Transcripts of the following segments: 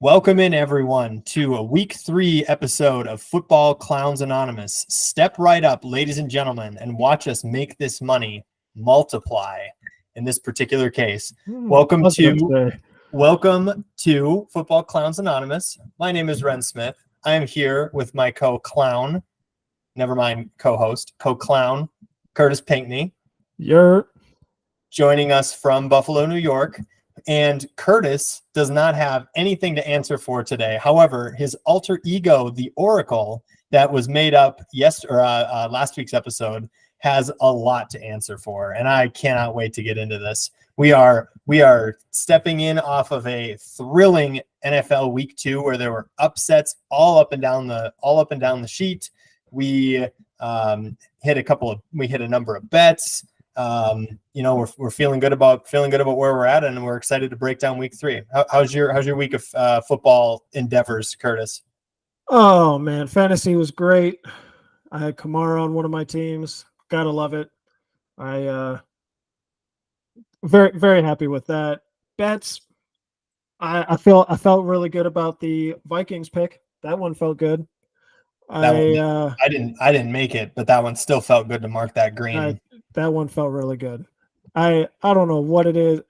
Welcome in, everyone, to a Week 3 episode of Football Clowns Anonymous. Step right up, ladies and gentlemen, and watch us make this money multiply in this particular case. Welcome to Football Clowns Anonymous. My name is Ren Smith. I am here with my co-clown, co-clown, Kurtis Pinkney. You're joining us from Buffalo, New York. And Kurtis does not have anything to answer for today. However, his alter ego, the Oracle, that was made up last week's episode, has a lot to answer for, and I cannot wait to get into this. We are stepping in off of a thrilling NFL Week 2 where there were upsets all up and down the sheet. We hit a number of bets. We're feeling good about where we're at, and we're excited to break down Week 3. How's your week of football endeavors, Kurtis? Oh man, fantasy was great. I had Kamara on one of my teams. Gotta love it. I very, very happy with that. Bets. I felt really good about the Vikings pick. That one felt good. I didn't make it, but that one still felt good to mark that green. That one felt really good. I don't know what it is.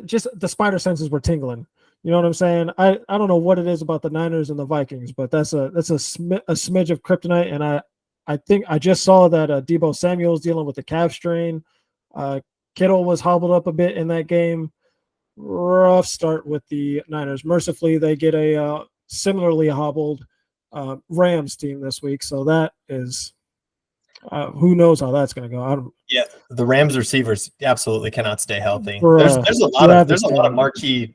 Just the spider senses were tingling. You know what I'm saying? I don't know what it is about the Niners and the Vikings, but that's a smidge of kryptonite. And I think I just saw that Deebo Samuel's dealing with the calf strain. Kittle was hobbled up a bit in that game. Rough start with the Niners. Mercifully, they get a similarly hobbled Rams team this week. So that is who knows how that's going to go. The Rams receivers absolutely cannot stay healthy. There's a lot of marquee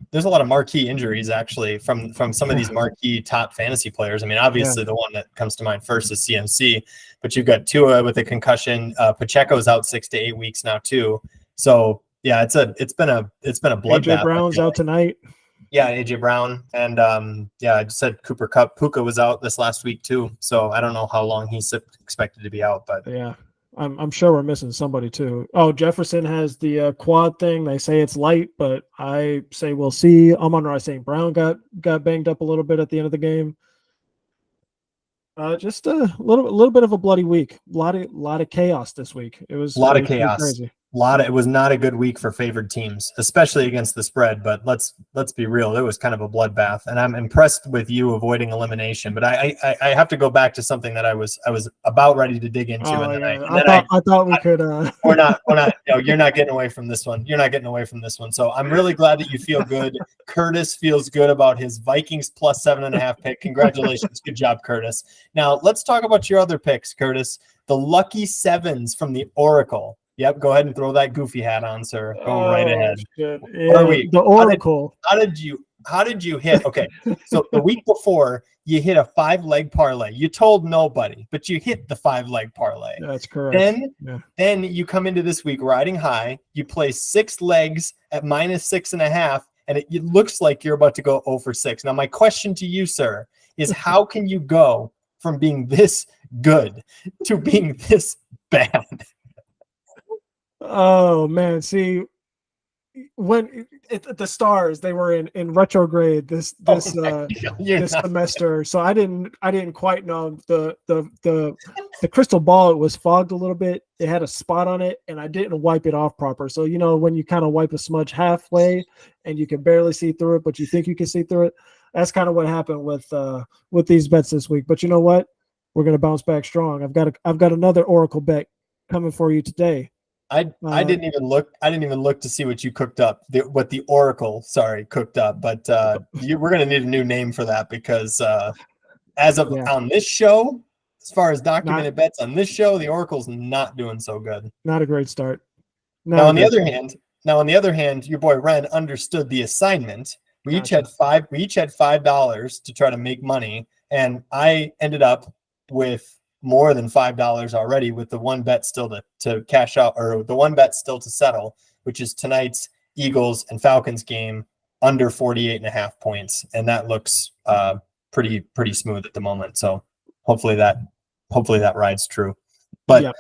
injuries actually from some of these marquee top fantasy players. I mean, obviously the one that comes to mind first is CMC, but you've got Tua with a concussion. Pacheco's out 6 to 8 weeks now too. So yeah, it's been a bloodbath. AJ Brown's out tonight. Yeah, AJ Brown, and I just said Cooper Kupp. Puka was out this last week too, so I don't know how long he's expected to be out. But yeah, I'm sure we're missing somebody too. Oh, Jefferson has the quad thing. They say it's light, but I say we'll see. Amon-Ra St. Brown got banged up a little bit at the end of the game. Just a little bit of a bloody week. A lot of chaos this week. It was a lot of chaos. Crazy. It was not a good week for favored teams, especially against the spread. But let's be real, it was kind of a bloodbath. And I'm impressed with you avoiding elimination. But I have to go back to something that I was about ready to dig into. I thought we could. We're not. No, you're not getting away from this one. You're not getting away from this one. So I'm really glad that you feel good. Kurtis feels good about his Vikings plus 7.5 pick. Congratulations, good job, Kurtis. Now let's talk about your other picks, Kurtis. The lucky sevens from the Oracle. Yep, go ahead and throw that goofy hat on, sir. Go right ahead. Yeah, what are we? The Oracle. How did you hit? Okay, so the week before you hit a 5-leg parlay. You told nobody, but you hit the 5-leg parlay. That's correct. Then you come into this week riding high. You play 6 legs at -6.5, and it looks like you're about to go 0 for 6. Now, my question to you, sir, is how can you go from being this good to being this bad? Oh man, see, when the Stars, they were in retrograde this semester, so I didn't quite know the crystal ball. It was fogged a little bit. It had a spot on it, and I didn't wipe it off proper. So when you kind of wipe a smudge halfway and you can barely see through it, but you think you can see through it. That's kind of what happened with these bets this week. But you know what? We're gonna bounce back strong. I've got another Oracle bet coming for you today. I didn't even look to see what you cooked up. What the Oracle, cooked up. But we're gonna need a new name for that because on this show, as far as documented bets on this show, the Oracle's not doing so good. Not a great start. Now on the other hand, your boy Ren understood the assignment. We each had $5 to try to make money, and I ended up with more than $5 already, with the one bet still to cash out, or the one bet still to settle, which is tonight's Eagles and Falcons game under 48.5 points. And that looks pretty smooth at the moment. So hopefully that rides true. But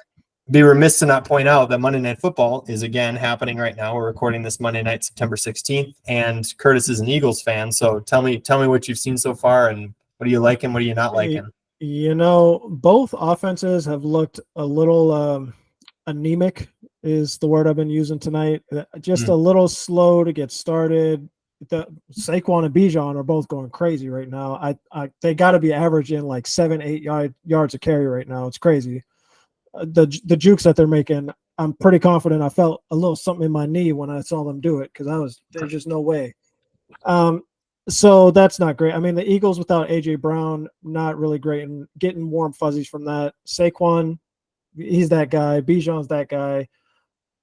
be remiss to not point out that Monday Night Football is again happening right now. We're recording this Monday night, September 16th, and Kurtis is an Eagles fan. So tell me what you've seen so far, and what are you liking, what are you not liking? Both offenses have looked a little anemic is the word I've been using tonight. Just a little slow to get started. The Saquon and Bijan are both going crazy right now. They got to be averaging like 7-8 yards a carry right now. It's crazy. The jukes that they're making, I'm pretty confident. I felt a little something in my knee when I saw them do it because there's just no way. So that's not great. I mean, the Eagles without AJ Brown, not really great, and getting warm fuzzies from that. Saquon, he's that guy. Bijan's that guy.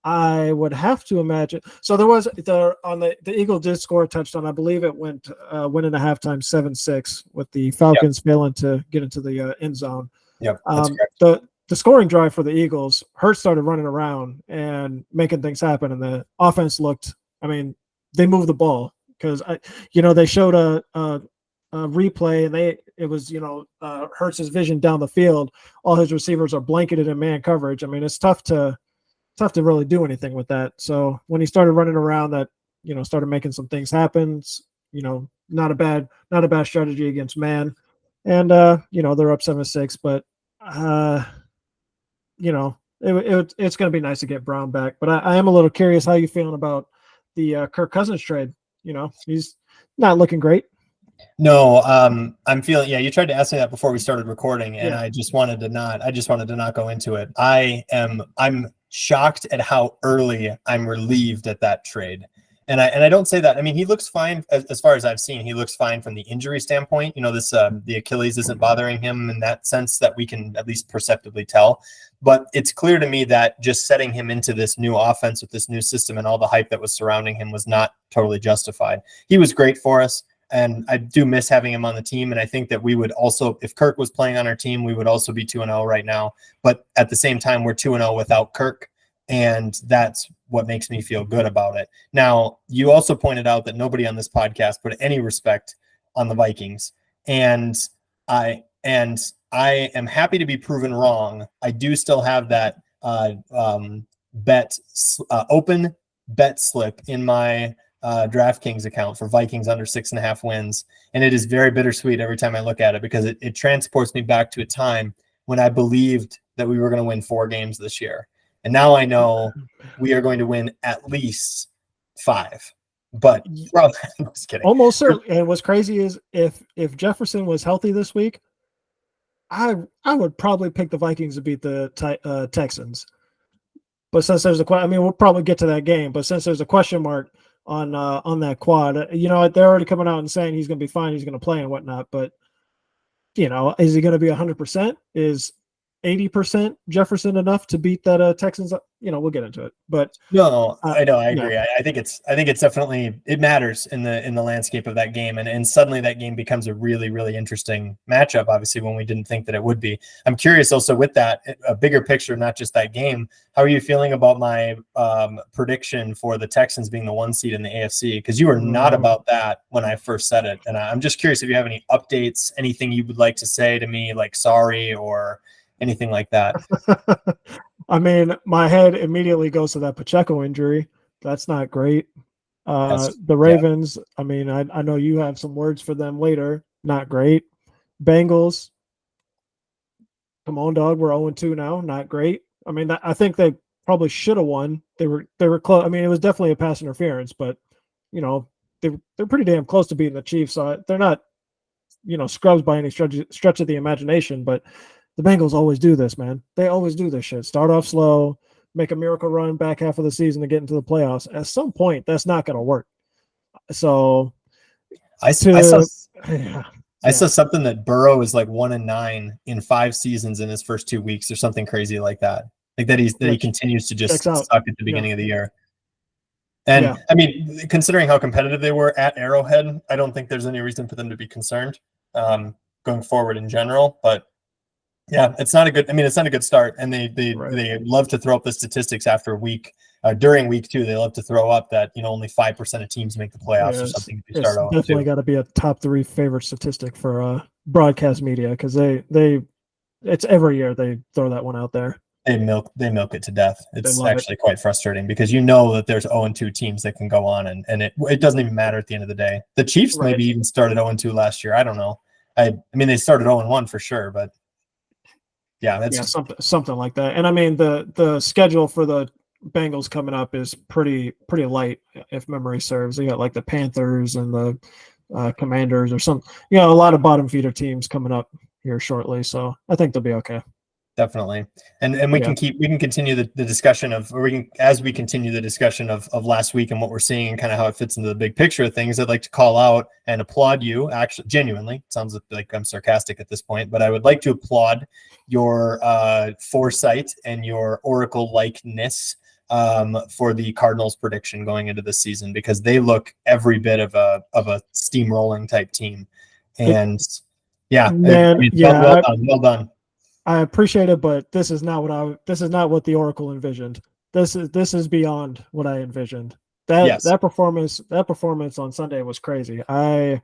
I would have to imagine. So there was the Eagles did score a touchdown. I believe it went into halftime 7-6 with the Falcons failing to get into the end zone. Yep, that's correct. The scoring drive for the Eagles, Hurts started running around and making things happen, and the offense looked. I mean, they moved the ball because they showed a replay, and it was Hurts' vision down the field. All his receivers are blanketed in man coverage. I mean, it's tough to really do anything with that. So when he started running around, that started making some things happen. Not a bad strategy against man, and they're up 7-6, but it's going to be nice to get Brown back. But I am a little curious how you feeling about the Kirk Cousins trade. He's not looking great. No, I'm feeling. Yeah, you tried to ask me that before we started recording, and I just wanted to not go into it. I'm shocked at how early I'm relieved at that trade. And I don't say that. I mean, he looks fine as far as I've seen. He looks fine from the injury standpoint. The Achilles isn't bothering him in that sense that we can at least perceptibly tell. But it's clear to me that just setting him into this new offense with this new system and all the hype that was surrounding him was not totally justified. He was great for us, and I do miss having him on the team. And I think that we would also, if Kirk was playing on our team, we would also be 2-0 right now. But at the same time, we're 2-0 without Kirk. And that's what makes me feel good about it. Now, you also pointed out that nobody on this podcast put any respect on the Vikings. And I am happy to be proven wrong. I do still have that open bet slip in my DraftKings account for Vikings under 6.5 wins. And it is very bittersweet every time I look at it because it transports me back to a time when I believed that we were going to win 4 games this year. And now I know we are going to win at least 5. But I'm just kidding. Almost certainly. And what's crazy is if Jefferson was healthy this week, I would probably pick the Vikings to beat the Texans. But since there's we'll probably get to that game. But since there's a question mark on that quad, they're already coming out and saying he's going to be fine, he's going to play and whatnot. But is he going to be 100%? Is 80% Jefferson enough to beat that Texans? We'll get into it. But no, I know, I agree. I think it's definitely, it matters in the landscape of that game, and suddenly that game becomes a really, really interesting matchup. Obviously, when we didn't think that it would be. I'm curious also with that a bigger picture, not just that game. How are you feeling about my prediction for the Texans being the 1 seed in the AFC? Because you were not about that when I first said it, and I'm just curious if you have any updates, anything you would like to say to me, like sorry or anything like that. I mean, my head immediately goes to that Pacheco injury. That's not great. The Ravens, I mean, I know you have some words for them later. Not great. Bengals, come on, dog. We're 0-2 now. Not great. I mean, I think they probably should have won. They were close. I mean, it was definitely a pass interference, but they're pretty damn close to beating the Chiefs. So they're not, scrubs by any stretch of the imagination, but the Bengals always do this, man. They always do this shit. Start off slow, make a miracle run back half of the season to get into the playoffs. At some point, that's not going to work. So I saw something that Burrow is like 1-9 in 5 seasons in his first 2 weeks or something crazy like that. Like that he continues to just suck at the beginning of the year. And I mean, considering how competitive they were at Arrowhead, I don't think there's any reason for them to be concerned going forward in general. But yeah, it's not a good start. And they love to throw up the statistics after a week. During week 2, they love to throw up that only 5% of teams make the playoffs or something. It's definitely got to be a top 3 favorite statistic for broadcast media because it's every year they throw that one out there. They milk it to death. It's love it. actually quite frustrating because you know that there's 0-2 teams that can go on and it doesn't even matter at the end of the day. The Chiefs Right. maybe even started 0-2 last year. I don't know. I mean they started 0-1 for sure, but that's something like that. And I mean the schedule for the Bengals coming up is pretty light, if memory serves. They got like the Panthers and the Commanders or some, a lot of bottom feeder teams coming up here shortly. So I think they'll be okay. Definitely. And we can continue the discussion as we continue the discussion of last week and what we're seeing and kind of how it fits into the big picture of things. I'd like to call out and applaud you, actually, genuinely. It sounds like I'm sarcastic at this point, but I would like to applaud your foresight and your Oracle likeness for the Cardinals prediction going into the season, because they look every bit of a steamrolling type team. And well done. I appreciate it, but this is not what the Oracle envisioned. This is beyond what I envisioned. That performance on Sunday was crazy. They're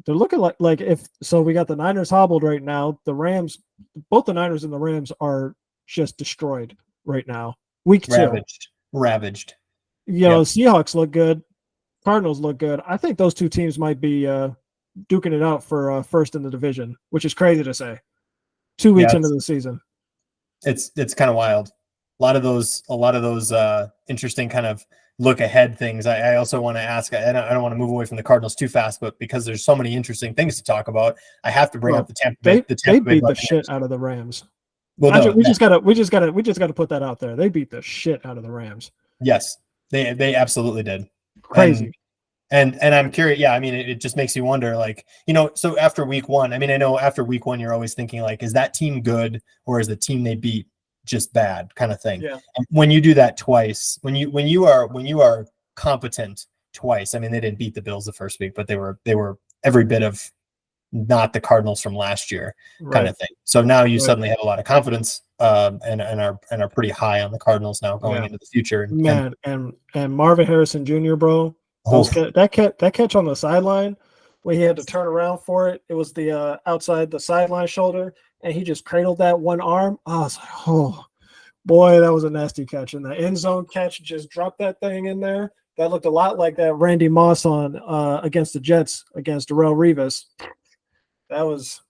looking like if so. We got the Niners hobbled right now. The Rams, both the Niners and the Rams are just destroyed right now. Week 2, ravaged. Seahawks look good. Cardinals look good. I think those two teams might be duking it out for first in the division, which is crazy to say 2 weeks into the season. It's kind of wild. A lot of those interesting kind of look ahead things. I also want to ask, and I don't want to move away from the Cardinals too fast, but because there's so many interesting things to talk about, I have to bring up the Tampa Bay. They beat the shit out of the Rams. Well, we just gotta put that out there. They beat the shit out of the Rams. Yes, they absolutely did. Crazy. And I'm curious. Yeah, I mean, it just makes you wonder, so after week 1, I mean, I know after week 1, you're always thinking is that team good or is the team they beat just bad kind of thing. Yeah. And when you do that twice, when you are competent twice, I mean, they didn't beat the Bills the first week, but they were every bit of not the Cardinals from last year kind of thing. So now you suddenly have a lot of confidence and are pretty high on the Cardinals now going into the future. And Marvin Harrison Jr., bro. That catch on the sideline where he had to turn around for it. It was the outside the sideline shoulder, and he just cradled that one arm. I was like, oh boy, that was a nasty catch. And the end zone catch, just dropped that thing in there. That looked a lot like that Randy Moss on against the Jets against Darrelle Revis. That was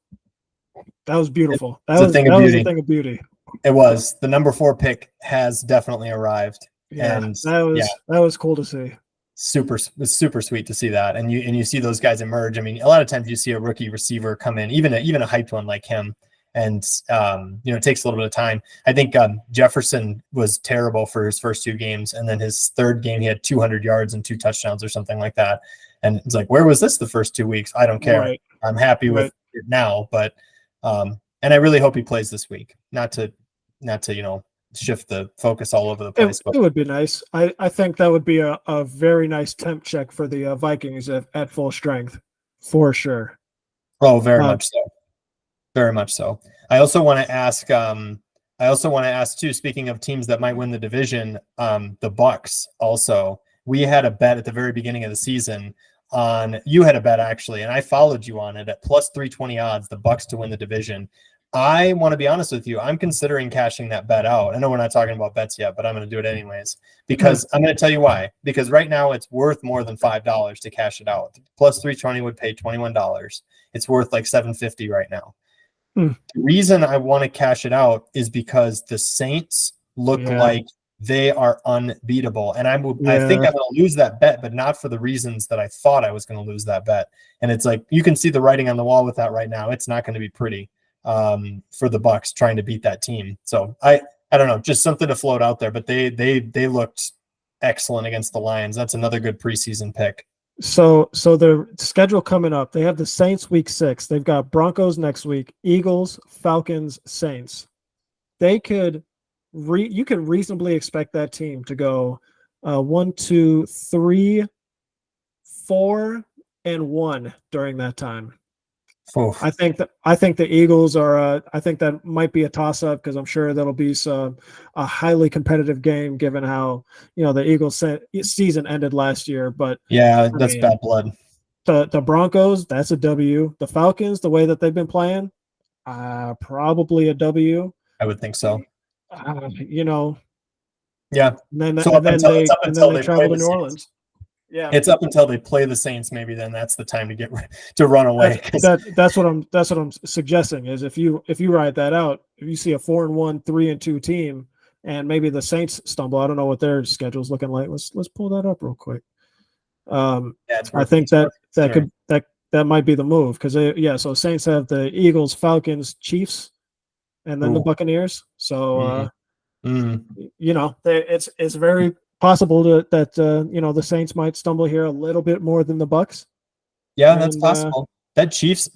beautiful. That was a thing of beauty. It was. The number 4 pick has definitely arrived. Yeah, and that was cool to see. Super sweet to see that, and you see those guys emerge. I mean, a lot of times you see a rookie receiver come in, even a hyped one like him, and it takes a little bit of time. I think Jefferson was terrible for his first 2 games, and then his third game he had 200 yards and 2 touchdowns or something like that. And it's like, where was this the first 2 weeks? I don't care. Right. I'm happy with it now, but and I really hope he plays this week. Not to shift the focus all over the place. It would be nice. I think that would be a very nice temp check for the Vikings at full strength, for sure. Oh, very much so. Very much so. I also want to ask too, speaking of teams that might win the division, the Bucks also. We had a bet at the very beginning of the season you had a bet actually, and I followed you on it at plus 320 odds, the Bucks to win the division. I want to be honest with you. I'm considering cashing that bet out. I know we're not talking about bets yet, but I'm going to do it anyways because I'm going to tell you why. Because right now it's worth more than $5 to cash it out. Plus 320 would pay $21. It's worth like $7.50 right now. The reason I want to cash it out is because the Saints look like they are unbeatable. And I think I'm going to lose that bet, but not for the reasons that I thought I was going to lose that bet. And it's like, you can see the writing on the wall with that right now. It's not going to be pretty for the Bucks trying to beat that team. So I don't know, just something to float out there, but they looked excellent against the Lions. That's another good preseason pick. So their schedule coming up, they have the Saints week 6. They've got Broncos next week, Eagles, Falcons, Saints. You could reasonably expect that team to go 1, 2, 3, 4, and 1 during that time. Oof. I think the Eagles are. I think that might be a toss-up because I'm sure that'll be a highly competitive game given how the Eagles season ended last year. But that's bad blood. The Broncos, that's a W. The Falcons, the way that they've been playing, probably a W. I would think so. You know, Yeah. and then So and then they and then they travel to the New Saints. Orleans. Yeah, It's up until they play the Saints. Maybe then that's the time to run away. that's what I'm suggesting is if you ride that out, if you see a 4-1, 3-2 team, and maybe the Saints stumble, I don't know what their schedule's looking like. Let's pull that up real quick. I think that might be the move because so Saints have the Eagles, Falcons, Chiefs, and then the Buccaneers. So it's very possible that the Saints might stumble here a little bit more than the Bucs. Yeah, that's possible. That Chiefs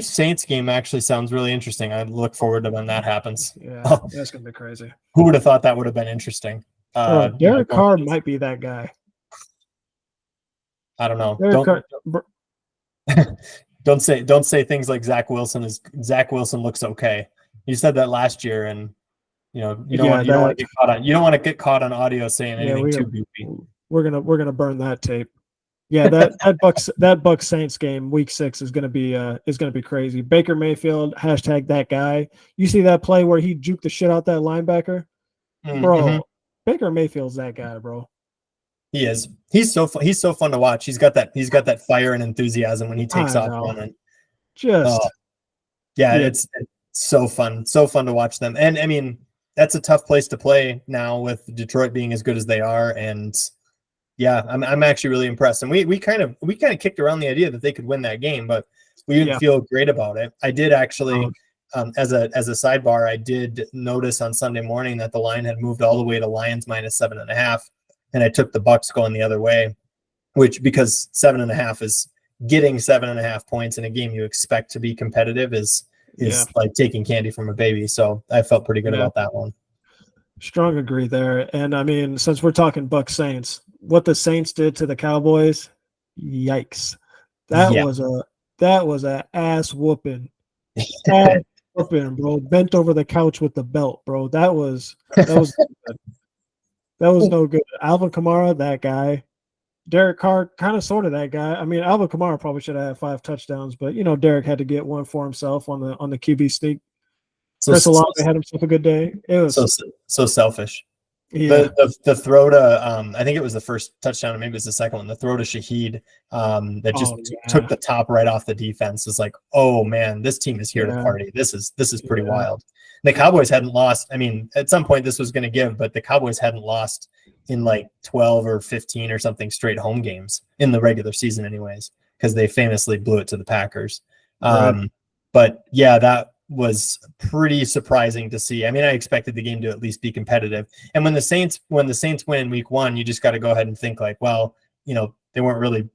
Saints game actually sounds really interesting. I look forward to when that happens. Yeah, that's gonna be crazy. Who would have thought that would have been interesting? Derek Carr might be that guy. I don't know. Don't say things like Zach Wilson looks okay. You said that last year, and you don't want to get caught on audio saying anything too goofy. We're gonna burn that tape. Yeah, that Bucs Saints game week 6 is gonna be crazy. Baker Mayfield # that guy. You see that play where he juked the shit out that linebacker, bro. Baker Mayfield's that guy, bro. He is. He's so fun to watch. He's got that fire and enthusiasm when he takes off running. It's so fun to watch them. And I mean, that's a tough place to play now with Detroit being as good as they are. And yeah, I'm actually really impressed. And we kind of kicked around the idea that they could win that game, but we didn't feel great about it. I did actually, as a sidebar, I did notice on Sunday morning that the line had moved all the way to Lions -7.5. And I took the Bucs going the other way, which because 7.5 is getting 7.5 points in a game you expect to be competitive is like taking candy from a baby. So I felt pretty good about that one. Strong agree there. And I mean, since we're talking Bucs Saints, what the Saints did to the Cowboys, yikes! That was a ass whooping. Ass whooping, bro. Bent over the couch with the belt, bro. That was That was no good. Alvin Kamara, that guy. Derek Carr, kind of sort of that guy. I mean, Alvin Kamara probably should have had 5 touchdowns, but Derek had to get one for himself on the QB sneak. Chris Olave had himself a good day. It was so selfish. Yeah. The throw to I think it was the first touchdown, or maybe it was the second one. The throw to Shaheed that just took the top right off the defense. It's like, oh man, this team is here to party. This is pretty wild. The Cowboys hadn't lost. I mean, at some point this was going to give, but the Cowboys hadn't lost in like 12 or 15 or something straight home games in the regular season, anyways, because they famously blew it to the Packers. But yeah, that was pretty surprising to see. I mean, I expected the game to at least be competitive. And when the Saints win in week 1, you just got to go ahead and think like, well, they weren't really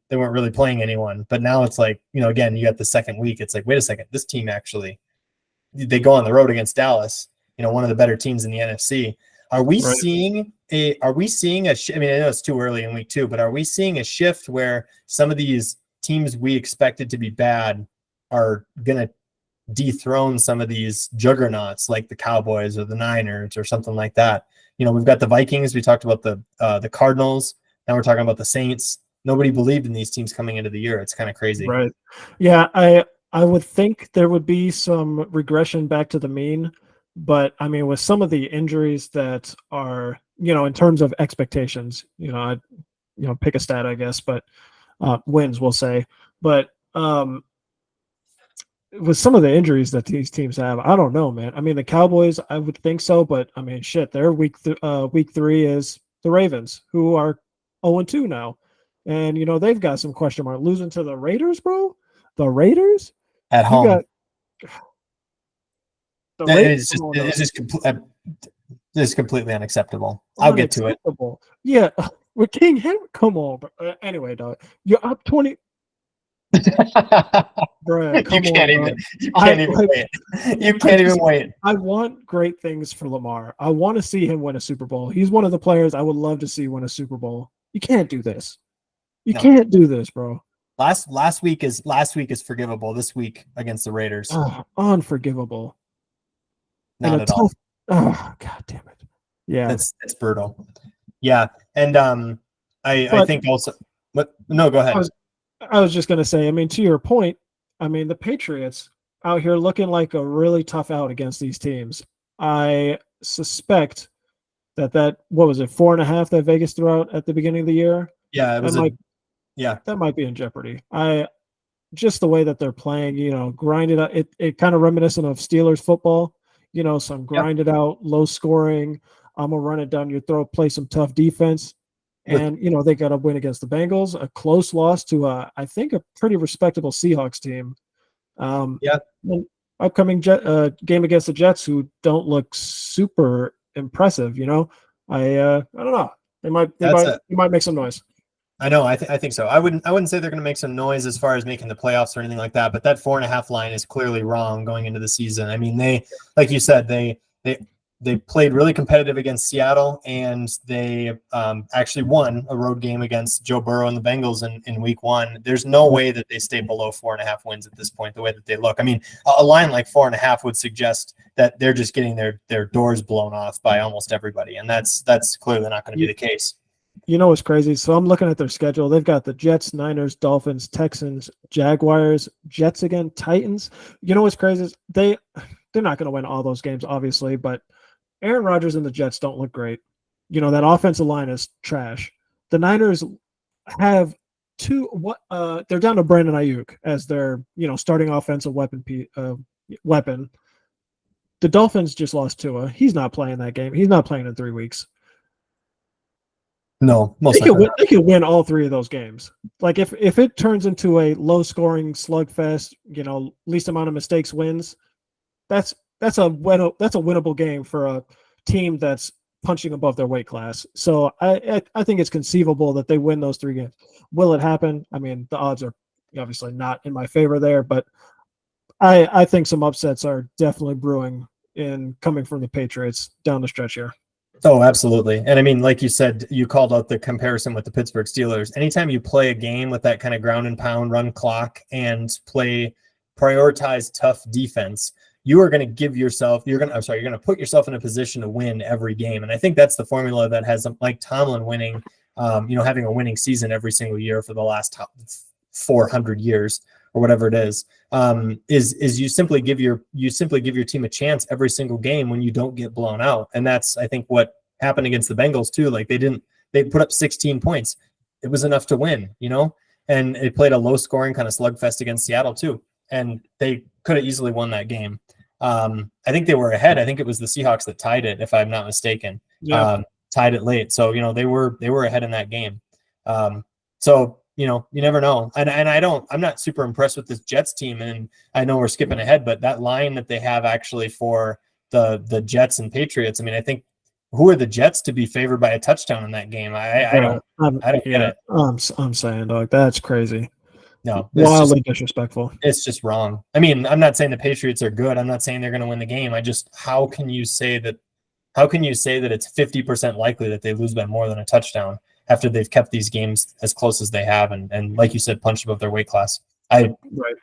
playing anyone. But now it's like, again, you got the second week. It's like, wait a second, this team actually, they go on the road against Dallas, one of the better teams in the NFC. Are we seeing a I mean, I know it's too early in week 2, but are we seeing a shift where some of these teams we expected to be bad are going to dethrone some of these juggernauts like the Cowboys or the Niners or something like that? We've got the Vikings. We talked about the Cardinals. Now we're talking about the Saints. Nobody believed in these teams coming into the year. It's kind of crazy. Right. Yeah. I would think there would be some regression back to the mean, but I mean, with some of the injuries that are, in terms of expectations, I'd pick a stat, I guess, but wins, we'll say. But with some of the injuries that these teams have, I don't know, man. I mean, the Cowboys, I would think so, but I mean, shit, their week 3 is the Ravens, who are 0-2 now. And, they've got some question mark. Losing to the Raiders, bro? The Raiders? At home. It's just completely unacceptable. I'll get to it. Yeah. With King Henry, come on, bro. Anyway, dog, you're up 20. Bro, you can't even wait. You can't even wait. I want great things for Lamar. I want to see him win a Super Bowl. He's one of the players I would love to see win a Super Bowl. You can't do this. You can't do this, bro. Last week is forgivable. This week against the Raiders, unforgivable. Not at all. Oh, god damn it! Yeah, it's brutal. Yeah, and I think also. But no, go ahead. I was just gonna say. I mean, to your point, I mean the Patriots out here looking like a really tough out against these teams. I suspect that what was it, 4.5 that Vegas threw out at the beginning of the year? Yeah, it That was might yeah. that might be in jeopardy. I just the way that they're playing, grinded out. It kind of reminiscent of Steelers football, some Yep. grinded out, low scoring. I'm gonna run it down your throat, play some tough defense, With and they got a win against the Bengals, a close loss to I think a pretty respectable Seahawks team. yeah, And upcoming game against the Jets, who don't look super impressive. I don't know. They might they that's might a they might make some noise. I know. I think so. I wouldn't say they're going to make some noise as far as making the playoffs or anything like that. But that 4.5 line is clearly wrong going into the season. I mean, like you said, they played really competitive against Seattle, and they actually won a road game against Joe Burrow and the Bengals in Week 1. There's no way that they stay below 4.5 wins at this point. The way that they look, I mean, a line like 4.5 would suggest that they're just getting their doors blown off by almost everybody, and that's clearly not going to be the case. You know what's crazy? So I'm looking at their schedule. They've got the Jets, Niners, Dolphins, Texans, Jaguars, Jets again, Titans. You know what's crazy is they're not going to win all those games, obviously, but Aaron Rodgers and the Jets don't look great. That offensive line is trash. The Niners have they're down to Brandon Ayuk as their, starting offensive weapon. The Dolphins just lost Tua. He's not playing that game. He's not playing in 3 weeks. No, most likely They could win all 3 of those games. Like if it turns into a low scoring slugfest, least amount of mistakes wins, that's a winnable game for a team that's punching above their weight class. So I think it's conceivable that they win those 3 games. Will it happen? I mean, the odds are obviously not in my favor there, but I think some upsets are definitely brewing coming from the Patriots down the stretch here. Oh, absolutely. And I mean, like you said, you called out the comparison with the Pittsburgh Steelers. Anytime you play a game with that kind of ground and pound run clock and prioritize tough defense, you are going to you're going to put yourself in a position to win every game. And I think that's the formula that has Mike Tomlin winning, having a winning season every single year for the last 400 years or whatever it is you simply give your team a chance every single game when you don't get blown out. And that's, I think, what happened against the Bengals too. Like they put up 16 points. It was enough to win, and they played a low scoring kind of slugfest against Seattle too. And they could have easily won that game. I think they were ahead. I think it was the Seahawks that tied it, if I'm not mistaken. Yeah. Tied it late. So, they were ahead in that game. So, you never know. And I'm not super impressed with this Jets team. And I know we're skipping ahead, but that line that they have actually for the Jets and Patriots, I mean, I think, who are the Jets to be favored by a touchdown in that game? I don't get it. I'm saying, dog, that's crazy. No, wildly disrespectful. It's just wrong. I mean, I'm not saying the Patriots are good. I'm not saying they're going to win the game. How can you say that it's 50% likely that they lose by more than a touchdown after they've kept these games as close as they have and like you said, punched above their weight class? I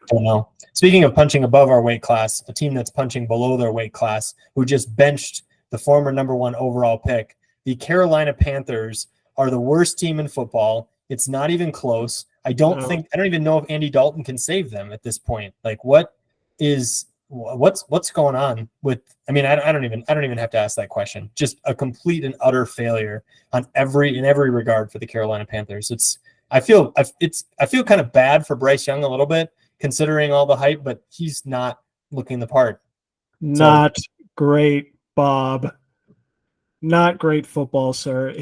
don't know. Speaking of punching above our weight class, a team that's punching below their weight class, who just benched the former number 1 overall pick, the Carolina Panthers are the worst team in football. It's not even close. I don't even know if Andy Dalton can save them at this point. Like, what's going on with, I mean, I don't even have to ask that question. Just a complete and utter failure in every regard for the Carolina Panthers. I feel kind of bad for Bryce Young a little bit, considering all the hype, but he's not looking the part. Not great, Bob. Not great football, sir.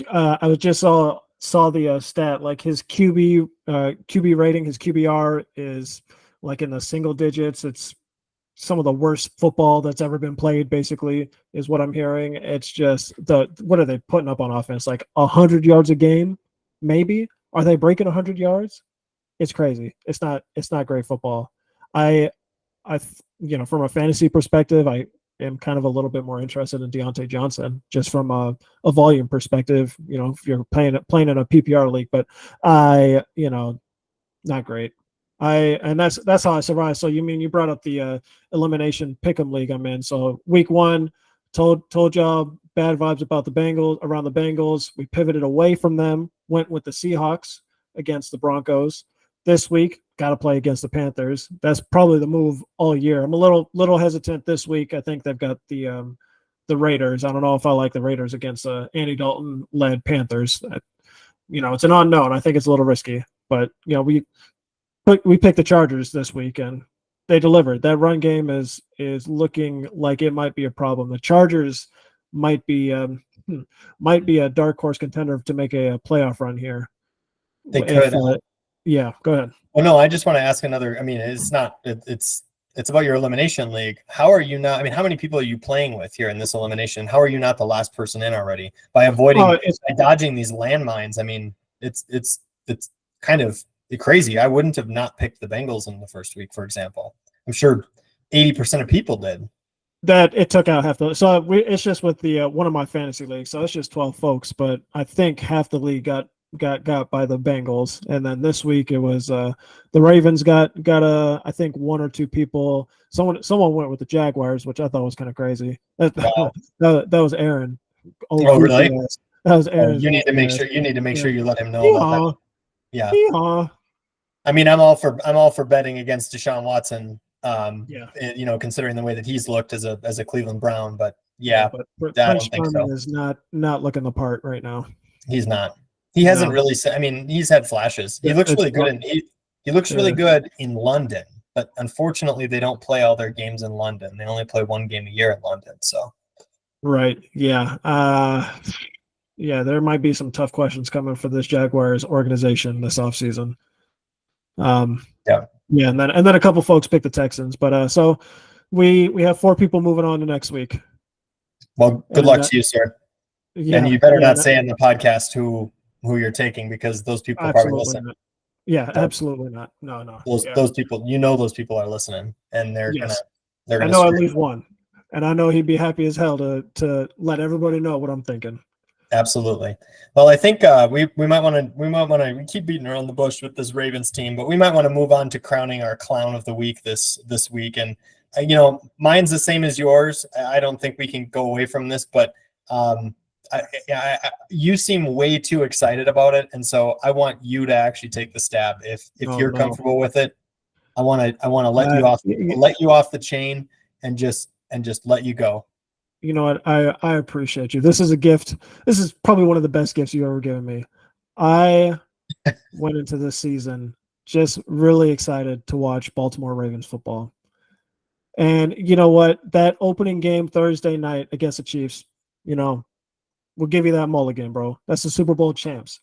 I was just saw the stat, like his QB rating, his QBR is like in the single digits. It's some of the worst football that's ever been played, basically, is what I'm hearing. It's just what are they putting up on offense? Like 100 yards a game, maybe? Are they breaking 100 yards? It's crazy. It's not great football. I from a fantasy perspective, I am kind of a little bit more interested in Deontay Johnson, just from a volume perspective, if you're playing in a PPR league, but not great. That's how I survived. So you brought up the elimination pick'em league I'm in. So week 1, told y'all bad vibes about around the Bengals. We pivoted away from them, went with the Seahawks against the Broncos. This week, got to play against the Panthers. That's probably the move all year. I'm a little hesitant this week. I think they've got the Raiders. I don't know if I like the Raiders against Andy Dalton led Panthers. It's an unknown. I think it's a little risky, but we picked the Chargers this week and they delivered. That run game is looking like it might be a problem. The Chargers might be a dark horse contender to make a playoff run here. They could. Yeah, go ahead. Well, no, I just want to ask another. I mean, it's not. It's about your elimination league. How are you not? I mean, how many people are you playing with here in this elimination? How are you not the last person in already by avoiding by dodging these landmines? I mean, it's kind of crazy. I wouldn't have not picked the Bengals in the first week, for example. I'm sure 80% of people did. That it took out half the. So it's just with the one of my fantasy leagues. So it's just 12 folks, but I think half the league got by the Bengals, and then this week it was the Ravens got I think one or two people. Someone went with the Jaguars, which I thought was kind of crazy. That was Aaron. Oh, really? That was Aaron. You need to make sure you let him know about that. Yeah. Yeehaw. I mean, I'm all for betting against Deshaun Watson. Considering the way that he's looked as a Cleveland Brown, but but I don't think so. Is not looking the part right now. He's not. He hasn't really. I mean, he's had flashes. He looks really good. He looks really good in London, but unfortunately, they don't play all their games in London. They only play one game a year in London. So, right, yeah, there might be some tough questions coming for this Jaguars organization this offseason. Yeah, and then a couple folks picked the Texans, but so we have 4 people moving on to next week. Well, good luck to you, sir. Yeah, and you better not say in the podcast who you're taking, because those people probably listen. Not. Yeah, absolutely not. No. Those people, those people are listening, and they're gonna. I know at least one, and I know he'd be happy as hell to let everybody know what I'm thinking. Absolutely. Well, I think we might want to keep beating around the bush with this Ravens team, but we might want to move on to crowning our clown of the week this week. And mine's the same as yours. I don't think we can go away from this, but you seem way too excited about it, and so I want you to actually take the stab. If you're comfortable with it, I want to let you off the chain and just let you go. You know what? I appreciate you. This is a gift. This is probably one of the best gifts you've ever given me. I went into this season just really excited to watch Baltimore Ravens football. And you know what? That opening game Thursday night against the Chiefs, we'll give you that mulligan, bro. That's the Super Bowl champs.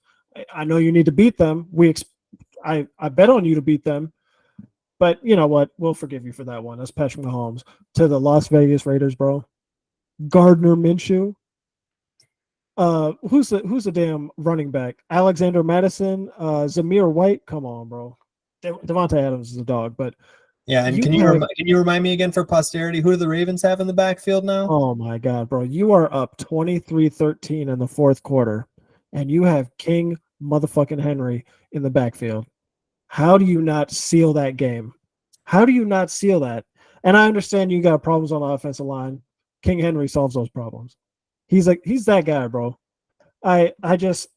I know you need to beat them. I bet on you to beat them. But you know what? We'll forgive you for that one. That's Patrick Mahomes to the Las Vegas Raiders, bro. Gardner Minshew. Who's the damn running back? Alexander Madison, Zamir White. Come on, bro. Devontae Adams is a dog, but yeah. And can you remind me again for posterity who the Ravens have in the backfield now? Oh my God, bro! You are up 23-13 in the fourth quarter, and you have King motherfucking Henry in the backfield. How do you not seal that game? How do you not seal that? And I understand you got problems on the offensive line. King Henry solves those problems. He's that guy, bro. It's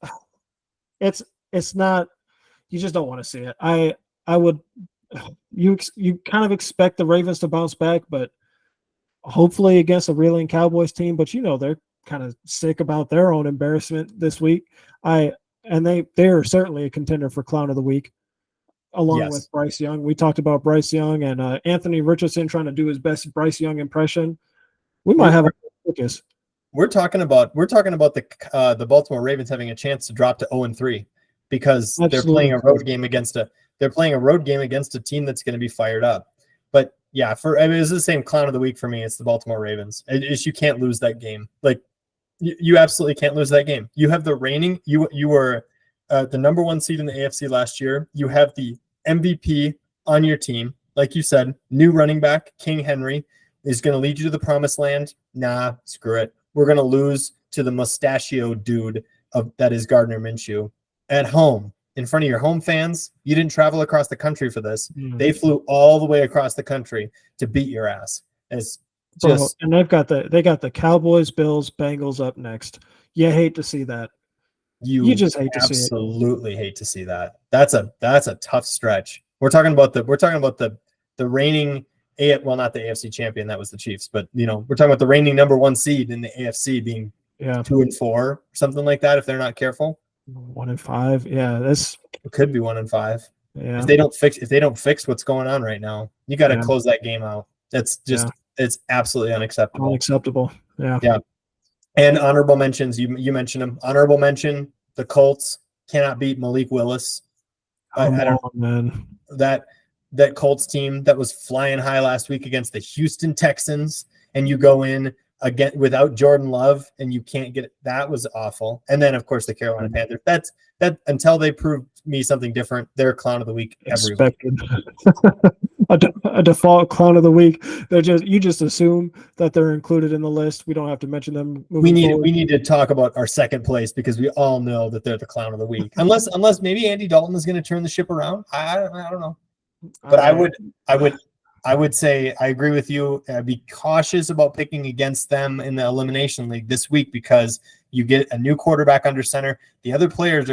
not, you just don't want to see it. I would, you kind of expect the Ravens to bounce back, but hopefully against a reeling Cowboys team, but they're kind of sick about their own embarrassment this week. They're certainly a contender for clown of the week, along with Bryce Young. We talked about Bryce Young and Anthony Richardson trying to do his best Bryce Young impression. We might have a focus. We're talking about the Baltimore Ravens having a chance to drop to 0-3 because they're playing a road game against a team that's going to be fired up. But yeah, it's the same clown of the week for me. It's the Baltimore Ravens. You can't lose that game. Like you absolutely can't lose that game. You have the reigning. You were the number 1 seed in the AFC last year. You have the MVP on your team, like you said. New running back King Henry is going to lead you to the promised land. Nah, screw it. We're going to lose to the mustachio dude that is Gardner Minshew at home in front of your home fans. You didn't travel across the country for this. They flew all the way across the country to beat your ass. It's just, and they got the Cowboys, Bills, Bengals up next. You hate to see that. You just hate to see it. Absolutely hate to see that. That's a tough stretch. We're talking about the reigning not the AFC champion, that was the Chiefs, but we're talking about the reigning number 1 seed in the AFC being 2-4, something like that if they're not careful. 1-5. Yeah, it could be 1-5. Yeah. If they don't fix what's going on right now, you got to close that game out. That's just it's absolutely unacceptable. Unacceptable. Yeah. Yeah. And honorable mentions, you mentioned them. Honorable mention, the Colts cannot beat Malik Willis. Man. That Colts team that was flying high last week against the Houston Texans, and you go in again without Jordan Love and you can't get it. That was awful. And then of course the Carolina Panthers. That until they prove me something different, they're clown of the week every week. a default clown of the week. You just assume that they're included in the list. We don't have to mention them. We need to talk about our second place because we all know that they're the clown of the week. Unless maybe Andy Dalton is going to turn the ship around. I don't know. But I would say I agree with you. Be cautious about picking against them in the elimination league this week because you get a new quarterback under center. The other players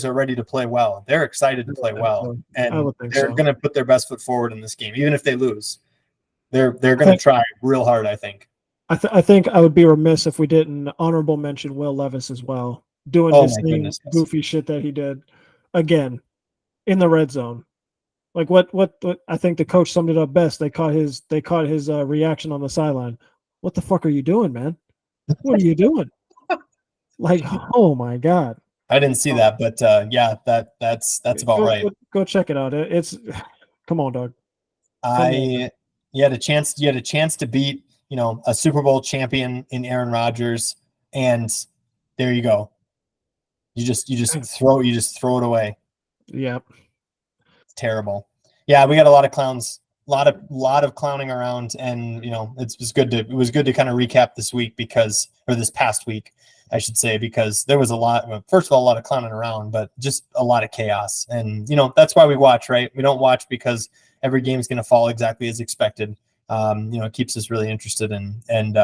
are ready to play well. They're excited to play well, and they're going to put their best foot forward in this game, even if they lose. They're going to try real hard. I think. I think I would be remiss if we didn't honorable mention Will Levis as well, doing his same goofy shit that he did again in the red zone. Like what I think the coach summed it up best. They caught his reaction on the sideline. What the fuck are you doing, man? What are you doing? Like, oh my God. I didn't see that, but that's about right. Go check it out. It's come on, dog. You had a chance to beat, a Super Bowl champion in Aaron Rodgers, and there you go. You just throw it away. Yep. Terrible. Yeah, we got a lot of clowns, a lot of clowning around, and it was good to kind of recap this past week, I should say, because there was first of all, a lot of clowning around, but just a lot of chaos. And that's why we watch, right? We don't watch because every game's going to fall exactly as expected. It keeps us really interested and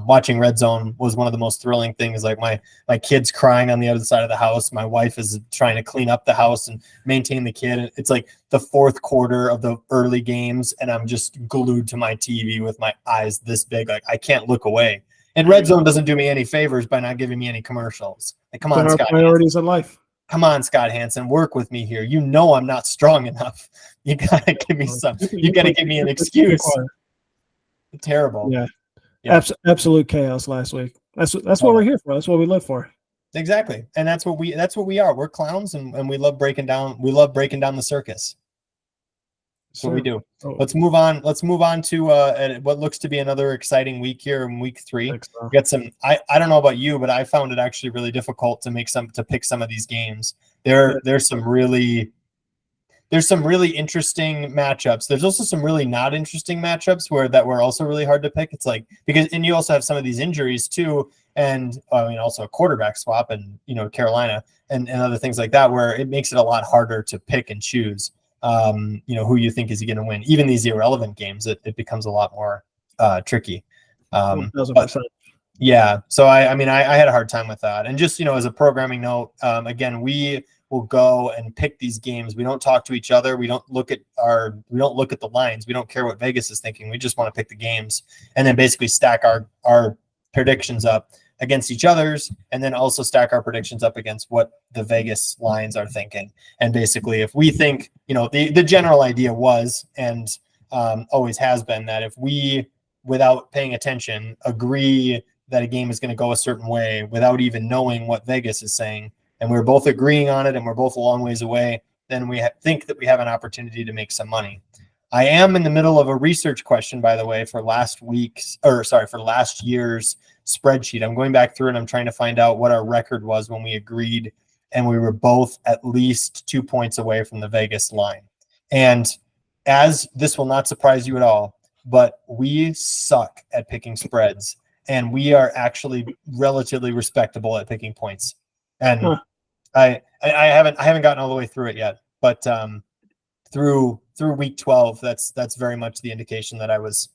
watching Red Zone was one of the most thrilling things. Like my kids crying on the other side of the house. My wife is trying to clean up the house and maintain the kid. It's like the fourth quarter of the early games, and I'm just glued to my TV with my eyes this big. Like I can't look away. And Red Zone doesn't do me any favors by not giving me any commercials. Like, come on, Scott. Priorities in life. Come on, Scott Hansen, work with me here. I'm not strong enough. You gotta give me some. You gotta give me an excuse. Terrible. Yeah. Absolute chaos last week. That's what we're here for. That's what we live for. Exactly. And that's what we are. We're clowns and we love breaking down the circus. That's what we do. Let's move on. Let's move on to what looks to be another exciting week here in week 3. We got some. I don't know about you, but I found it actually really difficult to pick some of these games. There's some really interesting matchups. There's also some really not interesting matchups that were also really hard to pick. It's like and you also have some of these injuries too, and also a quarterback swap and Carolina and other things like that, where it makes it a lot harder to pick and choose. Who you think is going to win. Even these irrelevant games, it becomes a lot more tricky. Yeah, so I had a hard time with that. And just as a programming note, again, we will go and pick these games. We don't talk to each other. We don't look at the lines. We don't care what Vegas is thinking. We just want to pick the games and then basically stack our predictions up against each other's, and then also stack our predictions up against what the Vegas lines are thinking. And basically, if we think, the general idea was, and always has been, that if we, without paying attention, agree that a game is going to go a certain way without even knowing what Vegas is saying, and we're both agreeing on it and we're both a long ways away, then we think that we have an opportunity to make some money. I am in the middle of a research question, by the way, for last year's spreadsheet. I'm going back through and I'm trying to find out what our record was when we agreed and we were both at least 2 points away from the Vegas line. And as this will not surprise you at all, but we suck at picking spreads, and we are actually relatively respectable at picking points. And I haven't gotten all the way through it yet, but through week 12, that's very much the indication that I was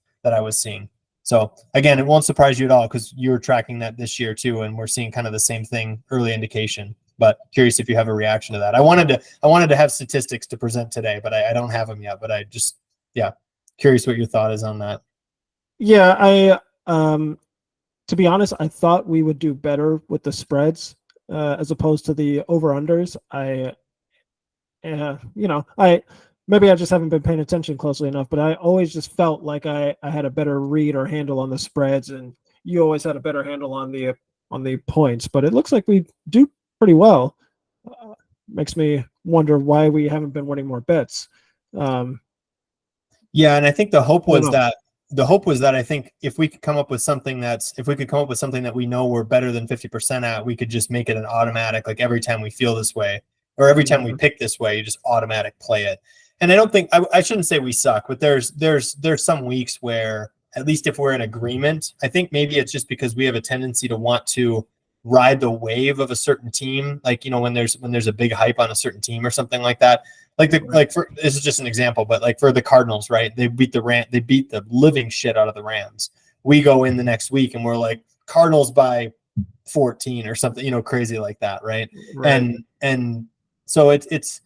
seeing. So again, it won't surprise you at all because you were tracking that this year too, and we're seeing kind of the same thing, early indication. but curious if you have a reaction to that. I wanted to have statistics to present today, but I don't have them yet. But curious what your thought is on that. Yeah, to be honest, I thought we would do better with the spreads as opposed to the over-unders. Maybe I just haven't been paying attention closely enough, but I always just felt like I had a better read or handle on the spreads, and you always had a better handle on the points. But it looks like we do pretty well. Makes me wonder why we haven't been winning more bets. And I think the hope was that I think if we could come up with something that we know we're better than 50% at, we could just make it an automatic, like every time we feel this way or every time we pick this way, you just automatic play it. And I don't think I shouldn't say we suck, but there's some weeks where, at least if we're in agreement, I think maybe it's just because we have a tendency to want to ride the wave of a certain team, like, when there's a big hype on a certain team or something like that. For this is just an example, but like for the Cardinals, right? They beat the living shit out of the Rams. We go in the next week and we're like Cardinals by 14 or something, crazy like that, right? And so it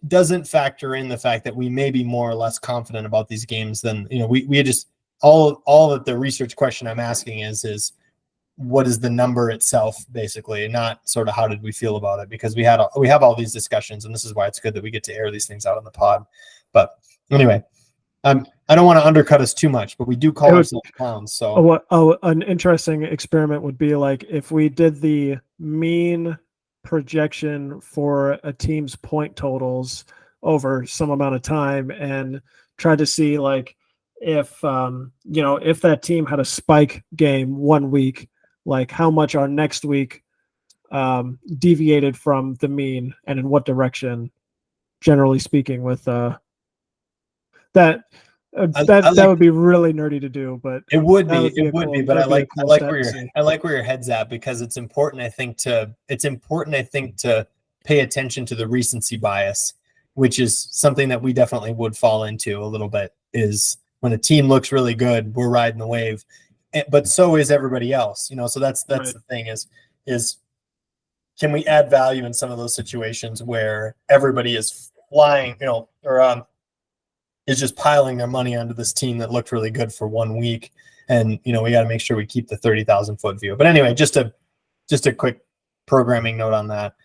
doesn't factor in the fact that we may be more or less confident about these games than we just all of the research question I'm asking is what is the number itself, basically, and not sort of how did we feel about it, because we have all these discussions, and this is why it's good that we get to air these things out on the pod. But anyway, I don't want to undercut us too much, but we do call ourselves clowns. So an interesting experiment would be like if we did the mean projection for a team's point totals over some amount of time and tried to see like if that team had a spike game one week, like how much our next week deviated from the mean and in what direction, generally speaking, with that would be really nerdy to do, but it would be. But I like where your head's at, because it's important, I think, to pay attention to the recency bias, which is something that we definitely would fall into a little bit. Is when a team looks really good, we're riding the wave, but so is everybody else. So that's right. The thing is can we add value in some of those situations where everybody is flying, or is just piling their money onto this team that looked really good for 1 week, and we got to make sure we keep the 30,000 foot view. But anyway, just a quick programming note on that.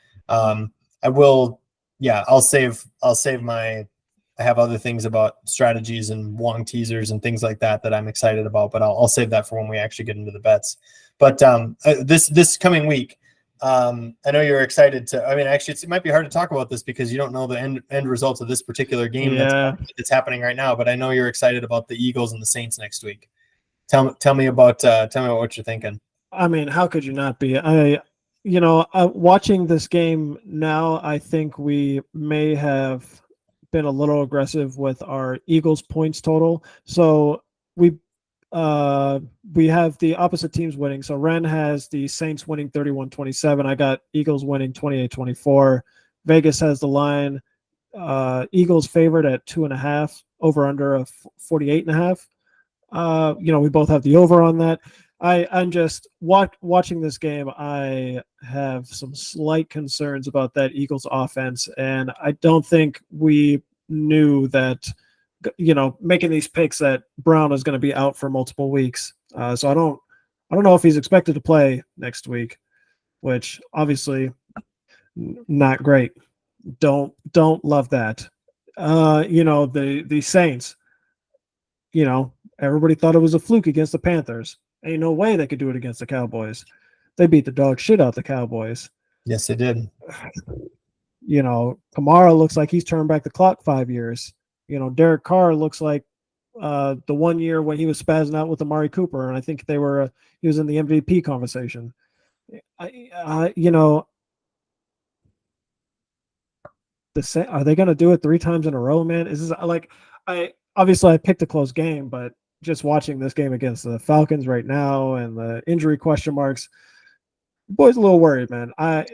I have other things about strategies and Wong teasers and things like that I'm excited about, but I'll save that for when we actually get into the bets. But this coming week, I know you're excited to. I mean, actually, it might be hard to talk about this because you don't know the end results of this particular game that's happening right now. But I know you're excited about the Eagles and the Saints next week. Tell me about what you're thinking. I mean, how could you not be? Watching this game now, I think we may have been a little aggressive with our Eagles points total. So we have the opposite teams winning. So Ren has the Saints winning 31-27. I got Eagles winning 28-24. Vegas has the line Eagles favored at 2.5, over under of 48.5. We both have the over on that. I'm just watching this game. I have some slight concerns about that Eagles offense, and I don't think we knew that, making these picks that Brown is going to be out for multiple weeks. So I don't know if he's expected to play next week, which obviously not great. Don't love that. The Saints, everybody thought it was a fluke against the Panthers. Ain't no way they could do it against the Cowboys. They beat the dog shit out the Cowboys. Yes, they did. Kamara looks like he's turned back the clock 5 years. Derek Carr looks like the 1 year when he was spazzing out with Amari Cooper, and I think he was in the MVP conversation. Are they going to do it 3 times in a row, man? Is this I picked a close game, but just watching this game against the Falcons right now and the injury question marks, boy's a little worried, man. I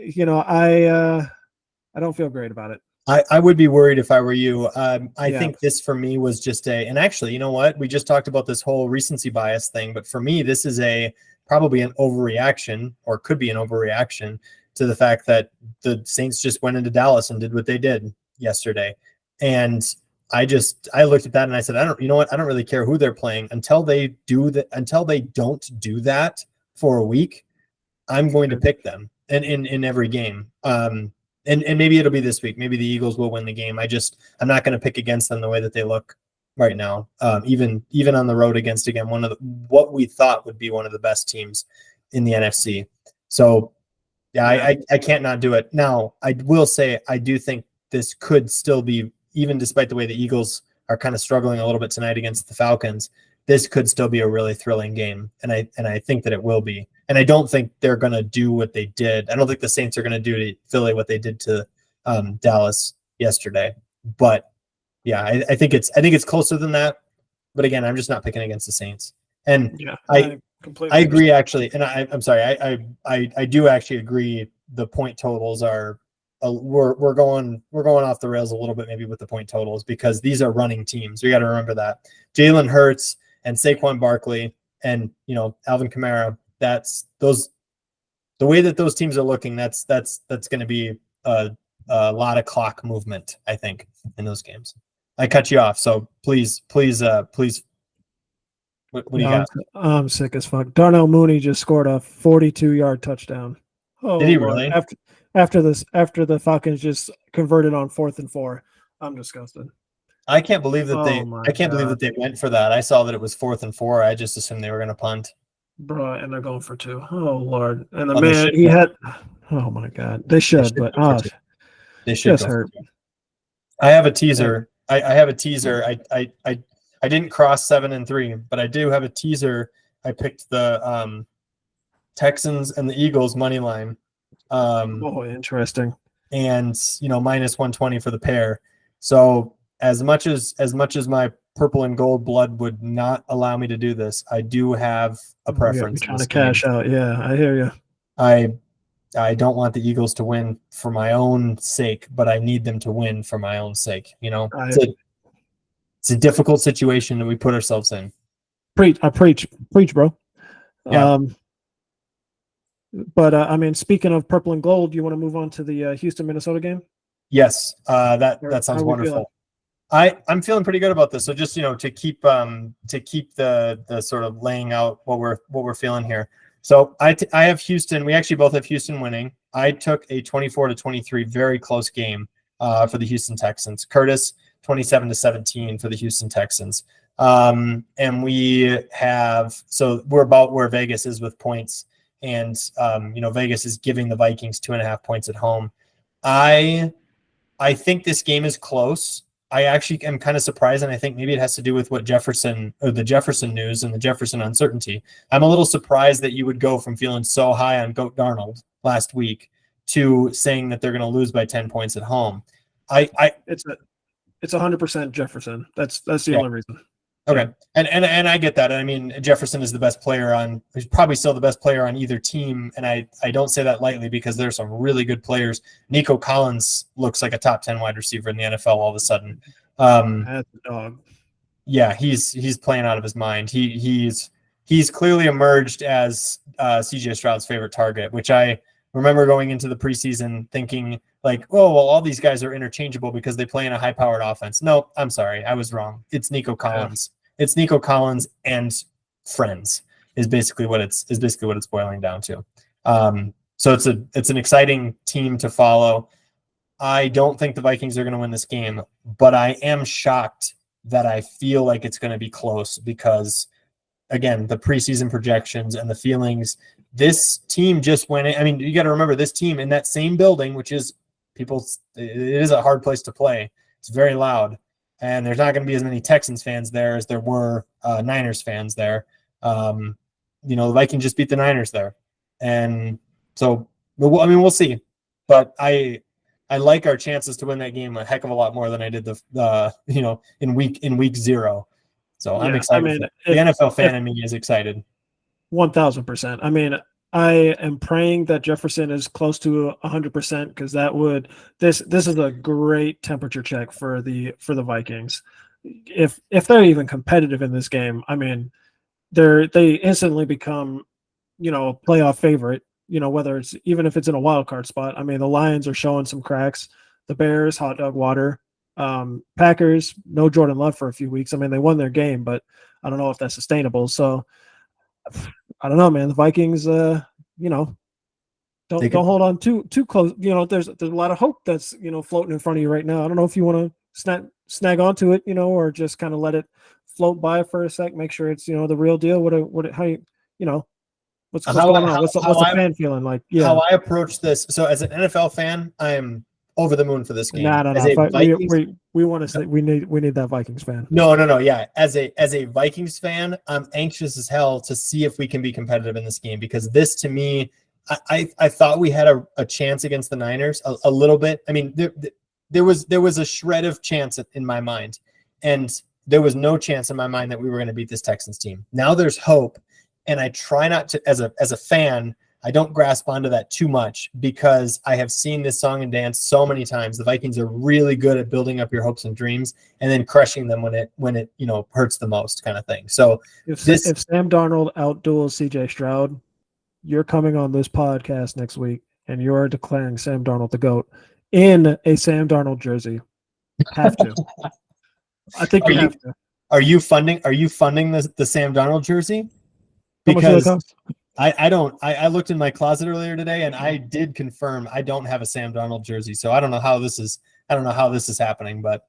don't feel great about it. I would be worried if I were you. I think this for me was just and actually, you know what? We just talked about this whole recency bias thing, but for me, this is probably an overreaction, or could be an overreaction, to the fact that the Saints just went into Dallas and did what they did yesterday. And I looked at that and I said, you know what? I don't really care who they're playing until they don't do that for a week. I'm going to pick them in every game. And maybe it'll be this week. Maybe the Eagles will win the game. I'm not going to pick against them the way that they look right now. Even on the road against, again, what we thought would be one of the best teams in the NFC. So yeah. I can't not do it. Now, I will say, I do think this could still be, even despite the way the Eagles are kind of struggling a little bit tonight against the Falcons, this could still be a really thrilling game. And I think that it will be. And I don't think they're going to do what they did. I don't think the Saints are going to do to Philly what they did to Dallas yesterday. But yeah, I think it's closer than that. But again, I'm just not picking against the Saints. And yeah, I agree, actually. And I'm sorry, I do actually agree. The point totals are we're going off the rails a little bit, maybe with the point totals, because these are running teams. We got to remember that Jalen Hurts and Saquon Barkley and Alvin Kamara. The way that those teams are looking. That's going to be a lot of clock movement, I think, in those games. I cut you off, so please. What do you got? I'm sick as fuck. Darnell Mooney just scored a 42-yard touchdown. Oh, did he really? After the Falcons just converted on 4th and 4. I'm disgusted. I can't believe that believe that they went for that. I saw that it was 4th and 4. I just assumed they were going to punt. Bro, and they're going for 2. Oh Lord! And the man he had. Oh my God! They should, but they should just hurt. I have a teaser. I have a teaser. I didn't cross 7 and 3, but I do have a teaser. I picked the Texans and the Eagles money line. Interesting. And minus 120 for the pair. So as much as my purple and gold blood would not allow me to do this, I do have a preference. You're trying to cash out. Yeah, I hear you. I don't want the Eagles to win for my own sake, but I need them to win for my own sake. It's a difficult situation that we put ourselves in. Preach, bro. Yeah. But I mean, speaking of purple and gold, you want to move on to the Houston Minnesota game? Yes, that sounds wonderful. I'm feeling pretty good about this. So just to keep the sort of laying out what we're feeling here. So I have Houston. We actually both have Houston winning. I took a 24-23 very close game for the Houston Texans. Kurtis 27-17 for the Houston Texans. And we're about where Vegas is with points. And Vegas is giving the Vikings 2.5 points at home. I think this game is close. I actually am kind of surprised, and I think maybe it has to do with the Jefferson news and the Jefferson uncertainty. I'm a little surprised that you would go from feeling so high on Goat Darnold last week to saying that they're going to lose by 10 points at home. It's 100% Jefferson. That's the only reason. Okay. And I get that. I mean, Jefferson is the best player he's probably still the best player on either team. And I don't say that lightly because there's some really good players. Nico Collins looks like a top 10 wide receiver in the NFL all of a sudden. That's a dog. Yeah, he's playing out of his mind. He's clearly emerged as CJ Stroud's favorite target, which I remember going into the preseason thinking like, oh, well, all these guys are interchangeable because they play in a high-powered offense. No, I'm sorry. I was wrong. It's Nico Collins. Yeah. It's Nico Collins and friends is basically what it's boiling down to. So it's an exciting team to follow. I don't think the Vikings are going to win this game, but I am shocked that I feel like it's going to be close because, again, the preseason projections and the feelings, this team just went in. I mean, you got to remember this team in that same building, which is it is a hard place to play. It's very loud, and there's not going to be as many Texans fans there as there were Niners fans there. The Vikings just beat the Niners there, and so we'll see. But I like our chances to win that game a heck of a lot more than I did in week 0. So I'm excited. I mean, the NFL fan in me is excited. 1,000%. I mean, I am praying that Jefferson is close to 100% because this is a great temperature check for the Vikings. If they're even competitive in this game, I mean, they instantly become, a playoff favorite whether it's even if it's in a wild card spot. I mean, the Lions are showing some cracks. The Bears, hot dog water. Packers, no Jordan Love for a few weeks. I mean, they won their game, but I don't know if that's sustainable. So I don't know, man. The Vikings, don't hold on too close. There's a lot of hope that's floating in front of you right now. I don't know if you want to snag onto it, or just kind of let it float by for a sec. Make sure it's the real deal. What's going on? What's the fan feeling like? Yeah. How I approach this. So as an NFL fan, I am over the moon for this game. No. We want to say we need that Vikings fan. No. Yeah. As a Vikings fan, I'm anxious as hell to see if we can be competitive in this game, because this, to me, I thought we had a chance against the Niners a little bit. I mean, there was a shred of chance in my mind, and there was no chance in my mind that we were going to beat this Texans team. Now there's hope, and I try not to, as a fan, I don't grasp onto that too much, because I have seen this song and dance so many times. The Vikings are really good at building up your hopes and dreams and then crushing them when it hurts the most, kind of thing. So if Sam Darnold outduels CJ Stroud, you're coming on this podcast next week and you are declaring Sam Darnold the GOAT in a Sam Darnold jersey. Have to. I think you have to. Are you funding the Sam Darnold jersey? Because I looked in my closet earlier today and I did confirm I don't have a Sam Darnold jersey. So I don't know how this is happening, but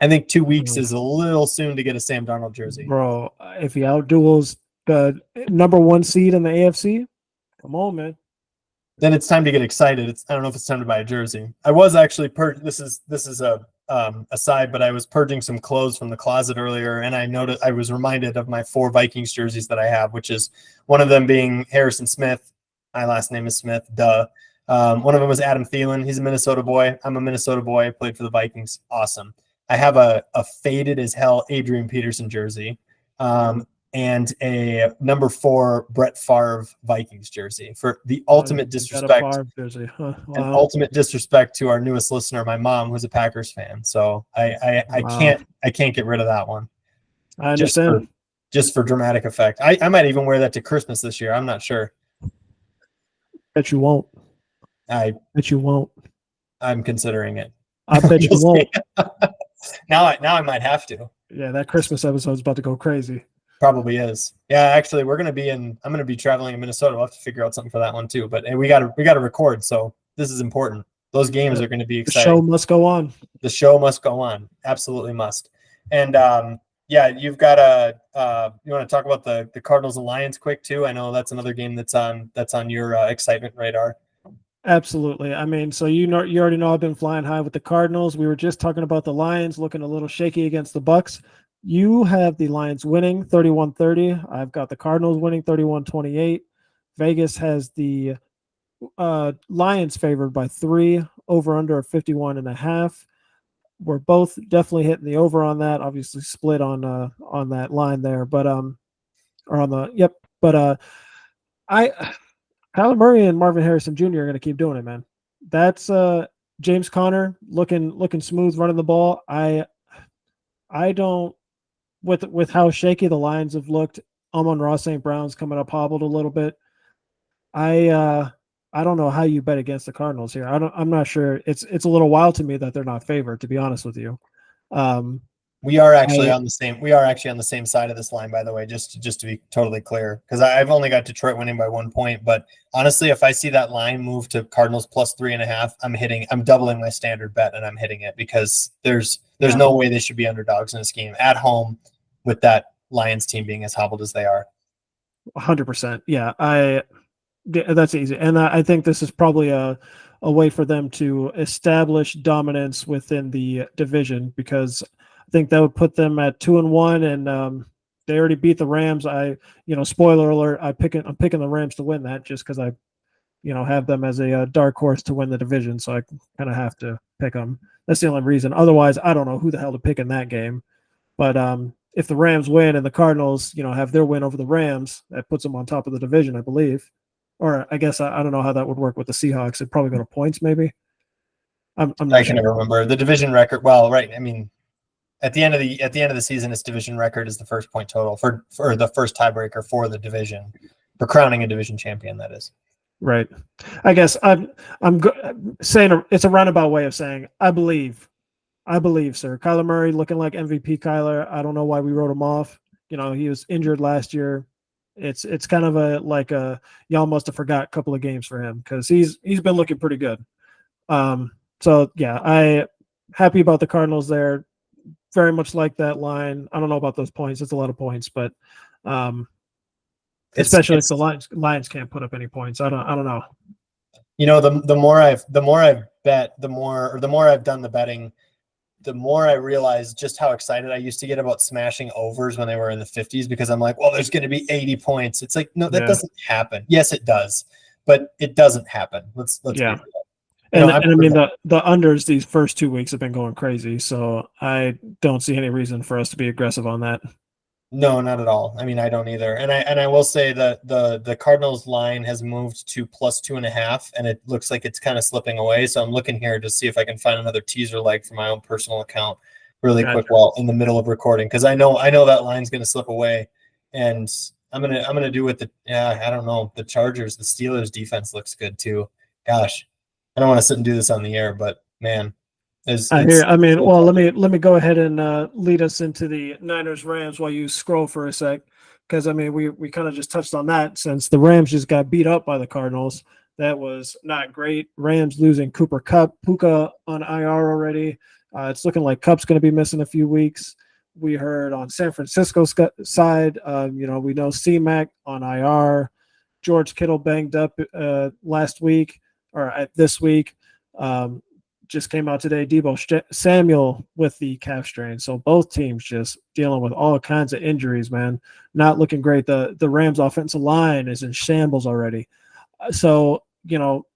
I think 2 weeks is a little soon to get a Sam Darnold jersey. Bro, if he outduels the number 1 seed in the AFC, come on, man. Then it's time to get excited. I don't know if it's time to buy a jersey. I was actually this is a aside, but I was purging some clothes from the closet earlier, and I was reminded of my 4 Vikings jerseys that I have, which is one of them being Harrison Smith. My last name is Smith. Duh. One of them was Adam Thielen. He's a Minnesota boy. I'm a Minnesota boy. I played for the Vikings. Awesome. I have a faded as hell Adrian Peterson jersey. And a number 4 Brett Favre Vikings jersey, for the ultimate disrespect. Wow. And ultimate disrespect to our newest listener, my mom, who's a Packers fan. So I can't get rid of that one. I understand. Just for dramatic effect. I might even wear that to Christmas this year. I'm not sure. Bet you won't. I bet you won't. I'm considering it. I bet you won't. Now I might have to. Yeah, that Christmas episode's about to go crazy. Probably is. Yeah, actually, I'm going to be traveling in Minnesota. We'll have to figure out something for that one too. But we got to record, so this is important. Those games are going to be exciting. The show must go on. The show must go on. Absolutely must. And you've got you want to talk about the Cardinals and Lions quick too? I know that's another game that's on your excitement radar. Absolutely. I mean, so you already know I've been flying high with the Cardinals. We were just talking about the Lions looking a little shaky against the Bucks. You have the Lions winning 31-30. I've got the Cardinals winning 31-28. Vegas has the Lions favored by 3, over under 51.5. We're both definitely hitting the over on that. Obviously split on that line there, but Kyler Murray and Marvin Harrison Jr. are going to keep doing it, man. That's James Conner looking smooth running the ball. I don't. With how shaky the Lions have looked, Amon-Ra St. Brown's coming up hobbled a little bit. I don't know how you bet against the Cardinals here. I'm not sure. It's a little wild to me that they're not favored, to be honest with you. We are actually on the same side of this line, by the way, just to be totally clear, because I've only got Detroit winning by 1 point. But honestly, if I see that line move to Cardinals plus 3.5, I'm doubling my standard bet and I'm hitting it, because there's no way they should be underdogs in this game at home with that Lions team being as hobbled as they are. 100%. Yeah, that's easy. And I think this is probably a way for them to establish dominance within the division, because I think that would put them at 2-1, and they already beat the Rams. Spoiler alert, I'm picking the Rams to win that, just because I, have them as a dark horse to win the division. So I kind of have to pick them. That's the only reason. Otherwise, I don't know who the hell to pick in that game. But if the Rams win and the Cardinals, have their win over the Rams, that puts them on top of the division, I believe. Or I guess I don't know how that would work with the Seahawks. It'd probably go to points, maybe. I can never remember the division record. Well, right. I mean, at the end of the season, its division record is the first point total for the first tiebreaker for the division, for crowning a division champion. That is. Right. I guess saying it's a roundabout way of saying I believe, sir. Kyler Murray looking like MVP. Kyler. I don't know why we wrote him off. He was injured last year. It's kind of y'all must have forgot a couple of games for him because he's been looking pretty good. So yeah, I happy about the Cardinals there. Very much like that line. I don't know about those points. It's a lot of points, but especially if the Lions can't put up any points. I don't know. The more I've bet, the more I've done the betting, the more I realize just how excited I used to get about smashing overs when they were in the 50s, because I'm like, well, there's going to be 80 points. It's like, no, that doesn't happen. Yes, it does, but it doesn't happen. Let's yeah. And I mean, the unders these first 2 weeks have been going crazy, so I don't see any reason for us to be aggressive on that. No, not at all. I mean, I don't either. And I will say that the Cardinals line has moved to +2.5, and it looks like it's kind of slipping away. So I'm looking here to see if I can find another teaser leg for my own personal account really quick while in the middle of recording, because I know that line's going to slip away, and I'm gonna do with I don't know, the Chargers, the Steelers defense looks good too. Gosh, I don't want to sit and do this on the air, but man. Well, let me go ahead and lead us into the Niners Rams while you scroll for a sec, because I mean we kind of just touched on that since the Rams just got beat up by the Cardinals. That was not great. Rams losing Cooper Kupp, Puka on IR already. It's looking like Kupp's going to be missing a few weeks. We heard on San Francisco's side, we know C-Mac on IR. George Kittle banged up last week or this week. Just came out today, Deebo Samuel with the calf strain. So both teams just dealing with all kinds of injuries, man. Not looking great. The Rams offensive line is in shambles already. So,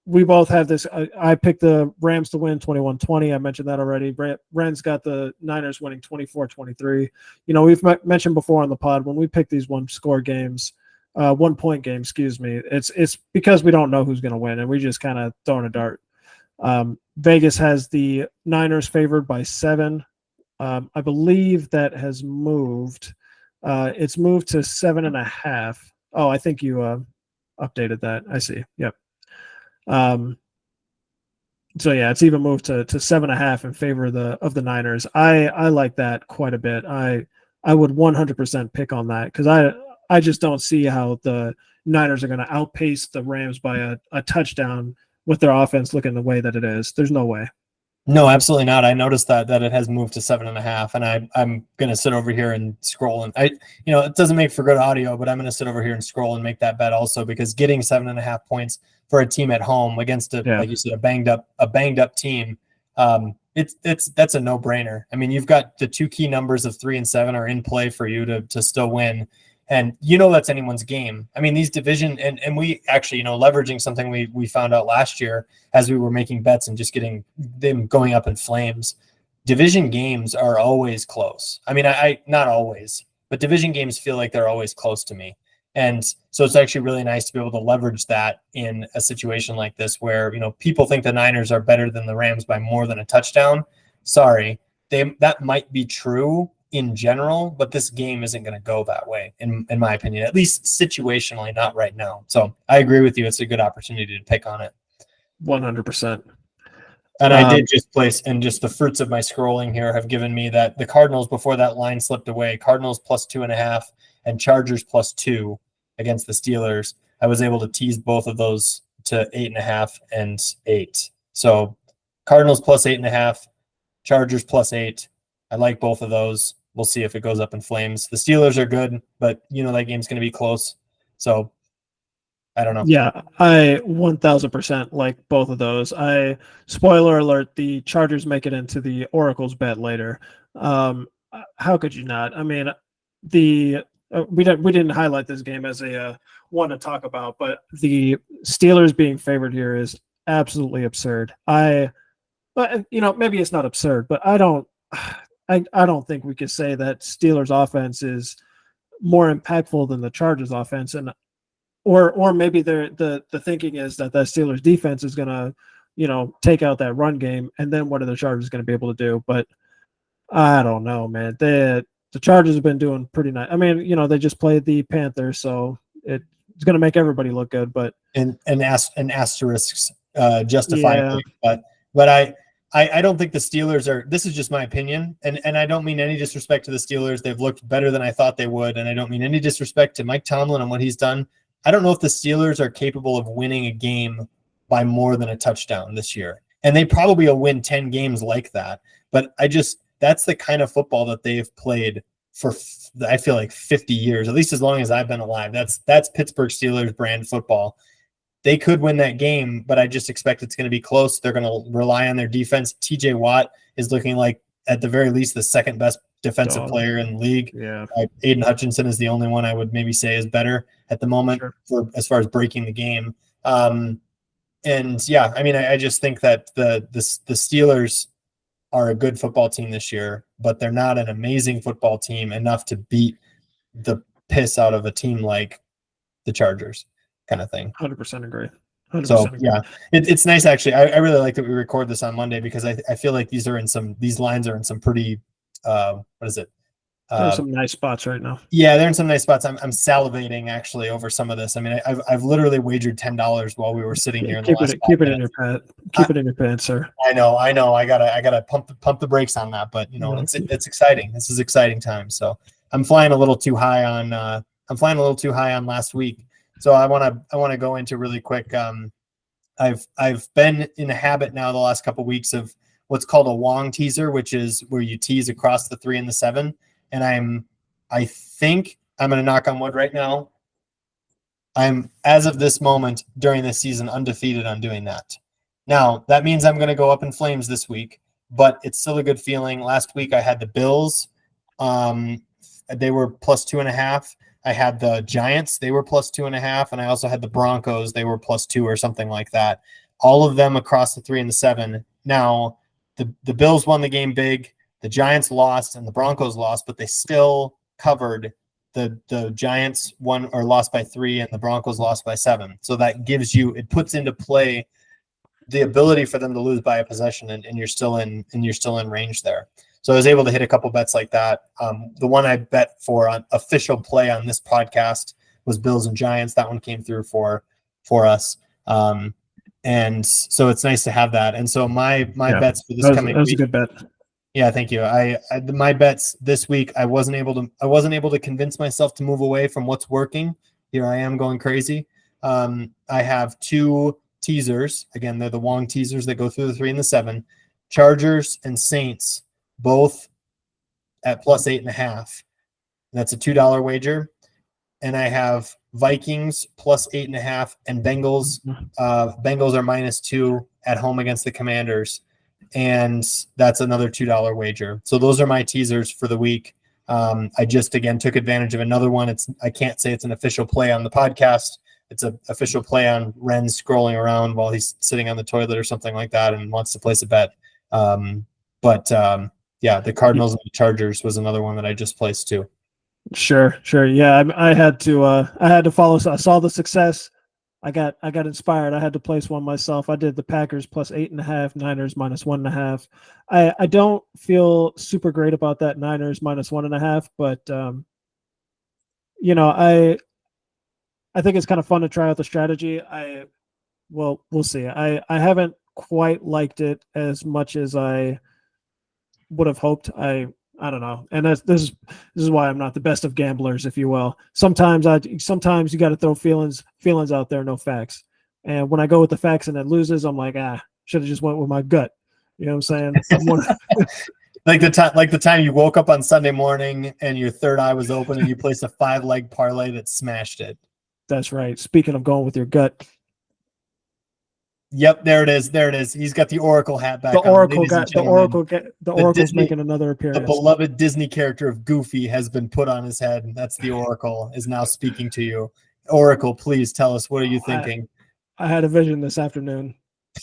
we both have this. I picked the Rams to win 21-20. I mentioned that already. Ren's got the Niners winning 24-23. We've mentioned before on the pod, when we pick these one-point games, it's because we don't know who's going to win, and we just kind of throwing a dart. Vegas has the Niners favored by 7. I believe that has moved. It's moved to 7.5. Oh, I think you updated that. I see. Yep. So yeah, it's even moved to 7.5 in favor of the Niners. I like that quite a bit. I would 100% pick on that, because I just don't see how the Niners are going to outpace the Rams by a touchdown with their offense looking the way that it is. There's no way. No, absolutely not. I noticed that it has moved to 7.5, and I'm going to sit over here and scroll, and it doesn't make for good audio, but I'm going to sit over here and scroll and make that bet also, because getting 7.5 points for a team at home against like you said, a banged up team, that's a no brainer. I mean, you've got the two key numbers of 3 and 7 are in play for you to still win. And that's anyone's game. I mean, these division and we actually, leveraging something we found out last year as we were making bets and just getting them going up in flames. Division games are always close. I mean, I not always, but division games feel like they're always close to me. And so it's actually really nice to be able to leverage that in a situation like this where, people think the Niners are better than the Rams by more than a touchdown. Sorry, that might be true in general, but this game isn't going to go that way, in my opinion, at least situationally, not right now. So I agree with you. It's a good opportunity to pick on it. 100%. And I did just place, and just the fruits of my scrolling here have given me that the Cardinals, before that line slipped away, Cardinals +2.5 and Chargers +2 against the Steelers. I was able to tease both of those to 8.5 and 8. So Cardinals +8.5, Chargers +8. I like both of those. We'll see if it goes up in flames. The Steelers are good, but that game's going to be close. So I don't know. Yeah, I 1,000% like both of those. Spoiler alert, the Chargers make it into the Oracles bet later. How could you not? I mean, we didn't highlight this game as a one to talk about, but the Steelers being favored here is absolutely absurd. Maybe it's not absurd, but I don't think we could say that Steelers offense is more impactful than the Chargers offense, and or maybe the thinking is that the Steelers defense is gonna take out that run game, and then what are the Chargers going to be able to do? But I don't know, man. The Chargers have been doing pretty nice. I mean, they just played the Panthers, so it's going to make everybody look good. But and asterisks justifiably. Yeah. But I don't think the Steelers are. This is just my opinion, and I don't mean any disrespect to the Steelers. They've looked better than I thought they would, and I don't mean any disrespect to Mike Tomlin and what he's done. I don't know if the Steelers are capable of winning a game by more than a touchdown this year, and they probably will win 10 games like that. But that's the kind of football that they've played for, I feel like, 50 years, at least as long as I've been alive. That's Pittsburgh Steelers brand football. They could win that game, but I just expect it's going to be close. They're going to rely on their defense. TJ Watt is looking like, at the very least, the second best defensive player in the league. Yeah. Aiden Hutchinson is the only one I would maybe say is better at the moment for as far as breaking the game. And yeah, I mean, I just think that the Steelers are a good football team this year, but they're not an amazing football team enough to beat the piss out of a team like the Chargers, kind of thing. 100% agree. 100% So agree. yeah, it's nice actually. I really like that we record this on Monday because I feel like these lines are in some pretty what is it? There's some nice spots right now. Yeah, they're in some nice spots. I'm salivating actually over some of this. I mean, I've literally wagered $10 while we were sitting here. Keep it in your pants. Keep it in your pants, sir. I know. I gotta pump the brakes on that, but it's exciting. This is exciting time. So I'm flying a little too high on last week. So I want to go into really quick. I've been in a habit now the last couple of weeks of what's called a Wong teaser, which is where you tease across the 3 and the 7. And I think I'm going to knock on wood right now. I'm, as of this moment during this season, undefeated on doing that. Now, that means I'm going to go up in flames this week, but it's still a good feeling. Last week I had the Bills. They were plus 2.5. I had the Giants. They were plus 2.5. And I also had the Broncos. They were plus 2 or something like that. All of them across the 3 and the 7. Now, the Bills won the game big. The Giants lost and the Broncos lost, but they still covered. The Giants won or lost by 3 and the Broncos lost by 7. So that it puts into play the ability for them to lose by a possession, and you're still in range there. So I was able to hit a couple bets like that. The one I bet for on official play on this podcast was Bills and Giants. That one came through for us. And so it's nice to have that. And so my bets for this coming week. That was a good bet. Yeah, thank you. My bets this week, I wasn't able to convince myself to move away from what's working. Here I am going crazy. I have 2 teasers. Again, they're the Wong teasers that go through the 3 and the 7. Chargers and Saints, both at plus 8.5. That's a $2 wager. And I have Vikings plus 8.5 and Bengals. Bengals are minus 2 at home against the Commanders. And that's another $2 wager. So those are my teasers for the week. I just, again, took advantage of another one. I can't say it's an official play on the podcast. It's an official play on Ren scrolling around while he's sitting on the toilet or something like that and wants to place a bet. Yeah, the Cardinals and the Chargers was another one that I just placed too. Sure. Yeah, I had to follow. So I saw the success. I got inspired. I had to place one myself. I did the Packers plus 8.5, Niners minus 1.5. I don't feel super great about that Niners minus 1.5, but I think it's kind of fun to try out the strategy. We'll see. I haven't quite liked it as much as I would have hoped. I don't know. And this is why I'm not the best of gamblers, if you will. Sometimes you got to throw feelings out there, no facts. And when I go with the facts and it loses, I'm like, should have just went with my gut. You know what I'm saying? Like the time you woke up on Sunday morning and your third eye was open and you placed a 5-leg parlay that smashed it. That's right. Speaking of going with your gut. Yep, there it is. He's got the Oracle hat back. The Oracle's making another appearance. The beloved Disney character of Goofy has been put on his head. That's the Oracle is now speaking to you. Oracle, please tell us, what are you thinking? I had a vision this afternoon.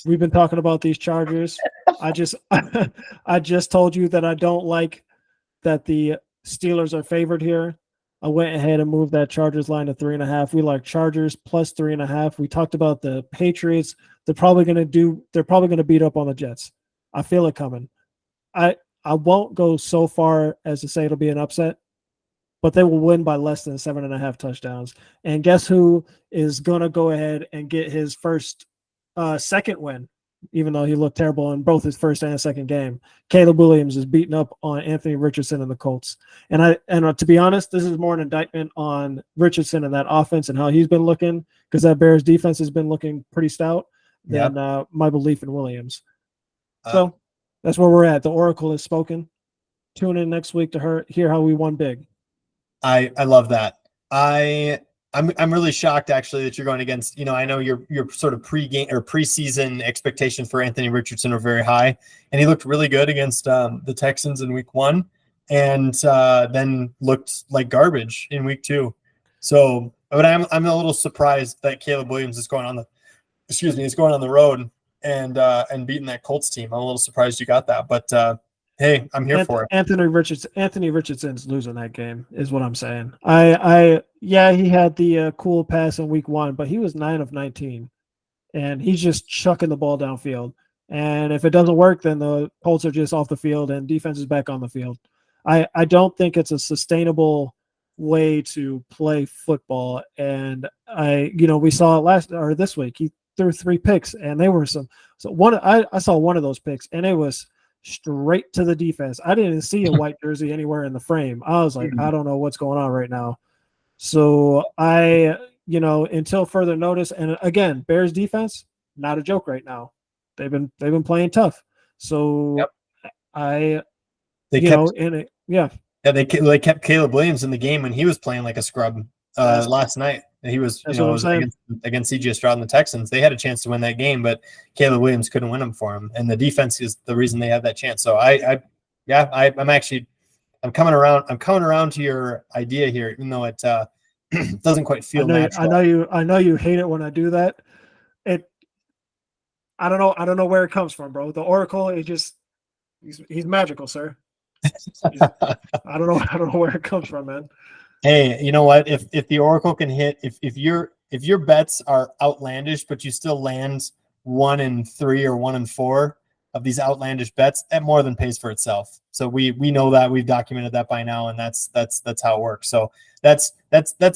We've been talking about these Chargers. I just told you that I don't like that the Steelers are favored here. I went ahead and moved that Chargers line to 3.5. We like Chargers plus 3.5. We talked about the Patriots. They're probably going to beat up on the Jets. I feel it coming. I won't go so far as to say it'll be an upset, but they will win by less than 7.5 touchdowns. And guess who is going to go ahead and get his second win, even though he looked terrible in both his first and second game? Caleb Williams is beating up on Anthony Richardson and the Colts. And to be honest, this is more an indictment on Richardson and that offense and how he's been looking, because that Bears defense has been looking pretty stout, than my belief in Williams. So that's where we're at. The Oracle has spoken. Tune in next week to hear how we won big. I love that. I'm really shocked actually that you're going against, I know your sort of pre-game or preseason expectations for Anthony Richardson are very high, and he looked really good against the Texans in week 1, and then looked like garbage in week 2. So, but I'm a little surprised that Caleb Williams is going on the road and beating that Colts team. I'm a little surprised you got that, but hey, I'm here for it. Anthony Richardson's losing that game, is what I'm saying. He had the cool pass in week 1, but he was 9 of 19, and he's just chucking the ball downfield. And if it doesn't work, then the Colts are just off the field and defense is back on the field. I don't think it's a sustainable way to play football. And we saw it this week. He threw 3 picks, and they were I saw one of those picks, and it was straight to the defense. I didn't see a white jersey anywhere in the frame. I was like, I don't know what's going on right now. So until further notice, and again, Bears defense, not a joke right now. They've been playing tough. So they kept Caleb Williams in the game when he was playing like a scrub last night. He was, against CJ Stroud and the Texans. They had a chance to win that game, but Caleb Williams couldn't win them for him. And the defense is the reason they had that chance. So I'm coming around. I'm coming around to your idea here, even though it doesn't quite feel natural. I know you hate it when I do that. I don't know where it comes from, bro. The Oracle, he's magical, sir. I don't know where it comes from, man. Hey, you know what? If the Oracle can hit, if your bets are outlandish, but you still land 1 in 3 or 1 in 4 of these outlandish bets, that more than pays for itself. So we know that, we've documented that by now, and that's how it works. So that's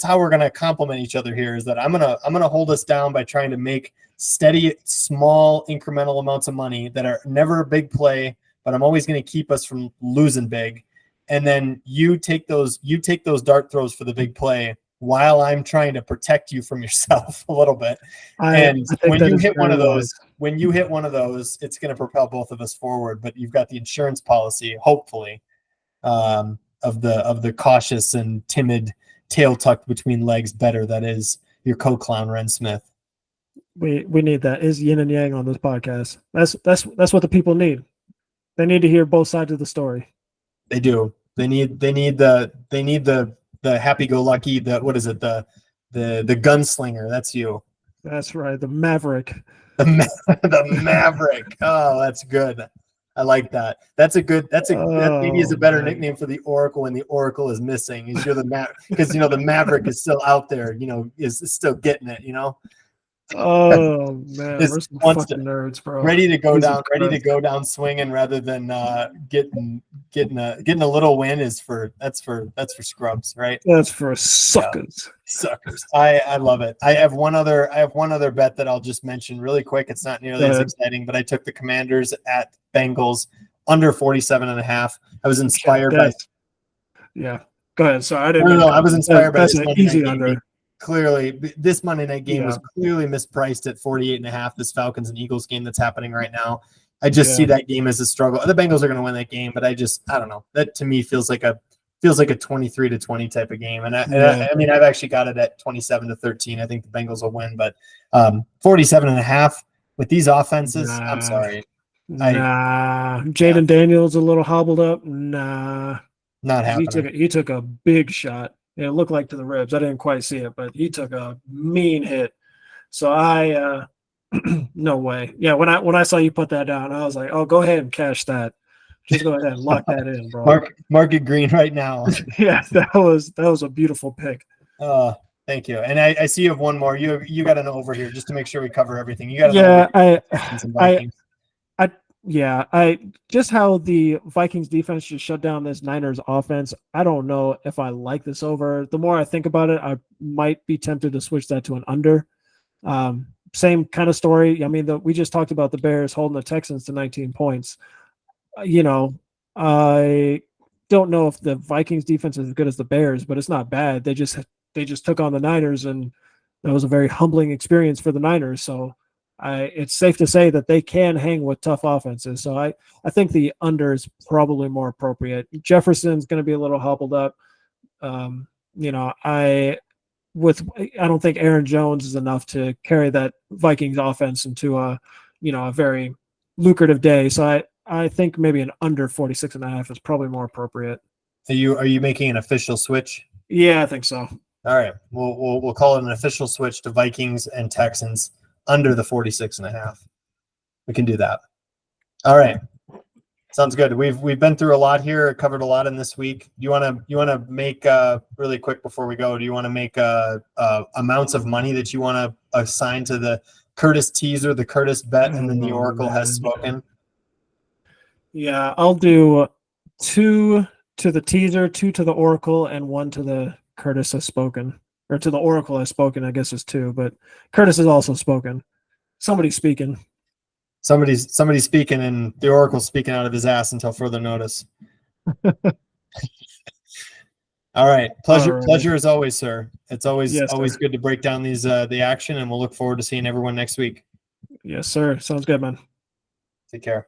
how we're gonna complement each other here. Is that I'm gonna hold us down by trying to make steady, small, incremental amounts of money that are never a big play, but I'm always gonna keep us from losing big. And then you take those dart throws for the big play while I'm trying to protect you from yourself a little bit. And when you hit one of those, it's going to propel both of us forward. But you've got the insurance policy, hopefully, of the cautious and timid tail tucked between legs better. That is your co-clown Ren Smith. We need that. Is yin and yang on this podcast. That's what the people need. They need to hear both sides of the story. They do. They need the happy-go-lucky. What is it? The gunslinger. That's you. That's right. The Maverick. The Maverick. Oh, that's good. I like that. That maybe is a better nickname for the Oracle when the Oracle is missing. Is you're the Maverick, because the Maverick is still out there. Is still getting it. Oh man, we're some fucking nerds, bro. Ready to go down swinging rather than getting a little win. That's for scrubs, right? That's for suckers. Yeah. Suckers. I love it. I have one other bet that I'll just mention really quick. It's not nearly as exciting, but I took the Commanders at Bengals under 47.5. I was inspired by. Yeah, go ahead. So I didn't. No, I was inspired by this an easy under. Clearly, this Monday night game was clearly mispriced at 48.5. This Falcons and Eagles game that's happening right now. I just see that game as a struggle. The Bengals are going to win that game, but I don't know. That to me feels like a 23-20 type of game. And I mean, I've actually got it at 27-13. I think the Bengals will win, but 47.5 with these offenses, I'm sorry. Jaden Daniels a little hobbled up. Nah, not happening. He took a big shot. It looked like to the ribs. I didn't quite see it, but he took a mean hit. So I no way. Yeah, when I saw you put that down, I was like, oh, go ahead and cash that. Just go ahead and lock that in, bro. Mark it green right now. Yeah, that was a beautiful pick. Thank you. And I see you have one more. You got an over here just to make sure we cover everything. You got Yeah, I just how the Vikings defense just shut down this Niners offense. I don't know if I like this over. The more I think about it, I might be tempted to switch that to an under. Same kind of story. I mean, we just talked about the Bears holding the Texans to 19 points. I don't know if the Vikings defense is as good as the Bears, but it's not bad. They just took on the Niners, and that was a very humbling experience for the Niners. So it's safe to say that they can hang with tough offenses. So I think the under is probably more appropriate. Jefferson's going to be a little hobbled up. I don't think Aaron Jones is enough to carry that Vikings offense into a very lucrative day. So I think maybe an under 46.5 is probably more appropriate. Are you making an official switch? Yeah, I think so. All right. We'll call it an official switch to Vikings and Texans under the 46.5. We can do that. All right. Sounds good. We've been through a lot here, covered a lot in this week. You want to make really quick before we go? Do you want to make amounts of money that you want to assign to the Kurtis teaser, the Kurtis bet, and then the Oracle has spoken? Yeah, I'll do 2 to the teaser, 2 to the Oracle, and 1 to the Kurtis has spoken, or to the Oracle has spoken. I guess is 2, but Kurtis has also spoken. Somebody's speaking. Somebody's speaking, and the Oracle's speaking out of his ass until further notice. All right. Pleasure as always, sir. It's always good to break down these the action, and we'll look forward to seeing everyone next week. Yes, sir. Sounds good, man. Take care.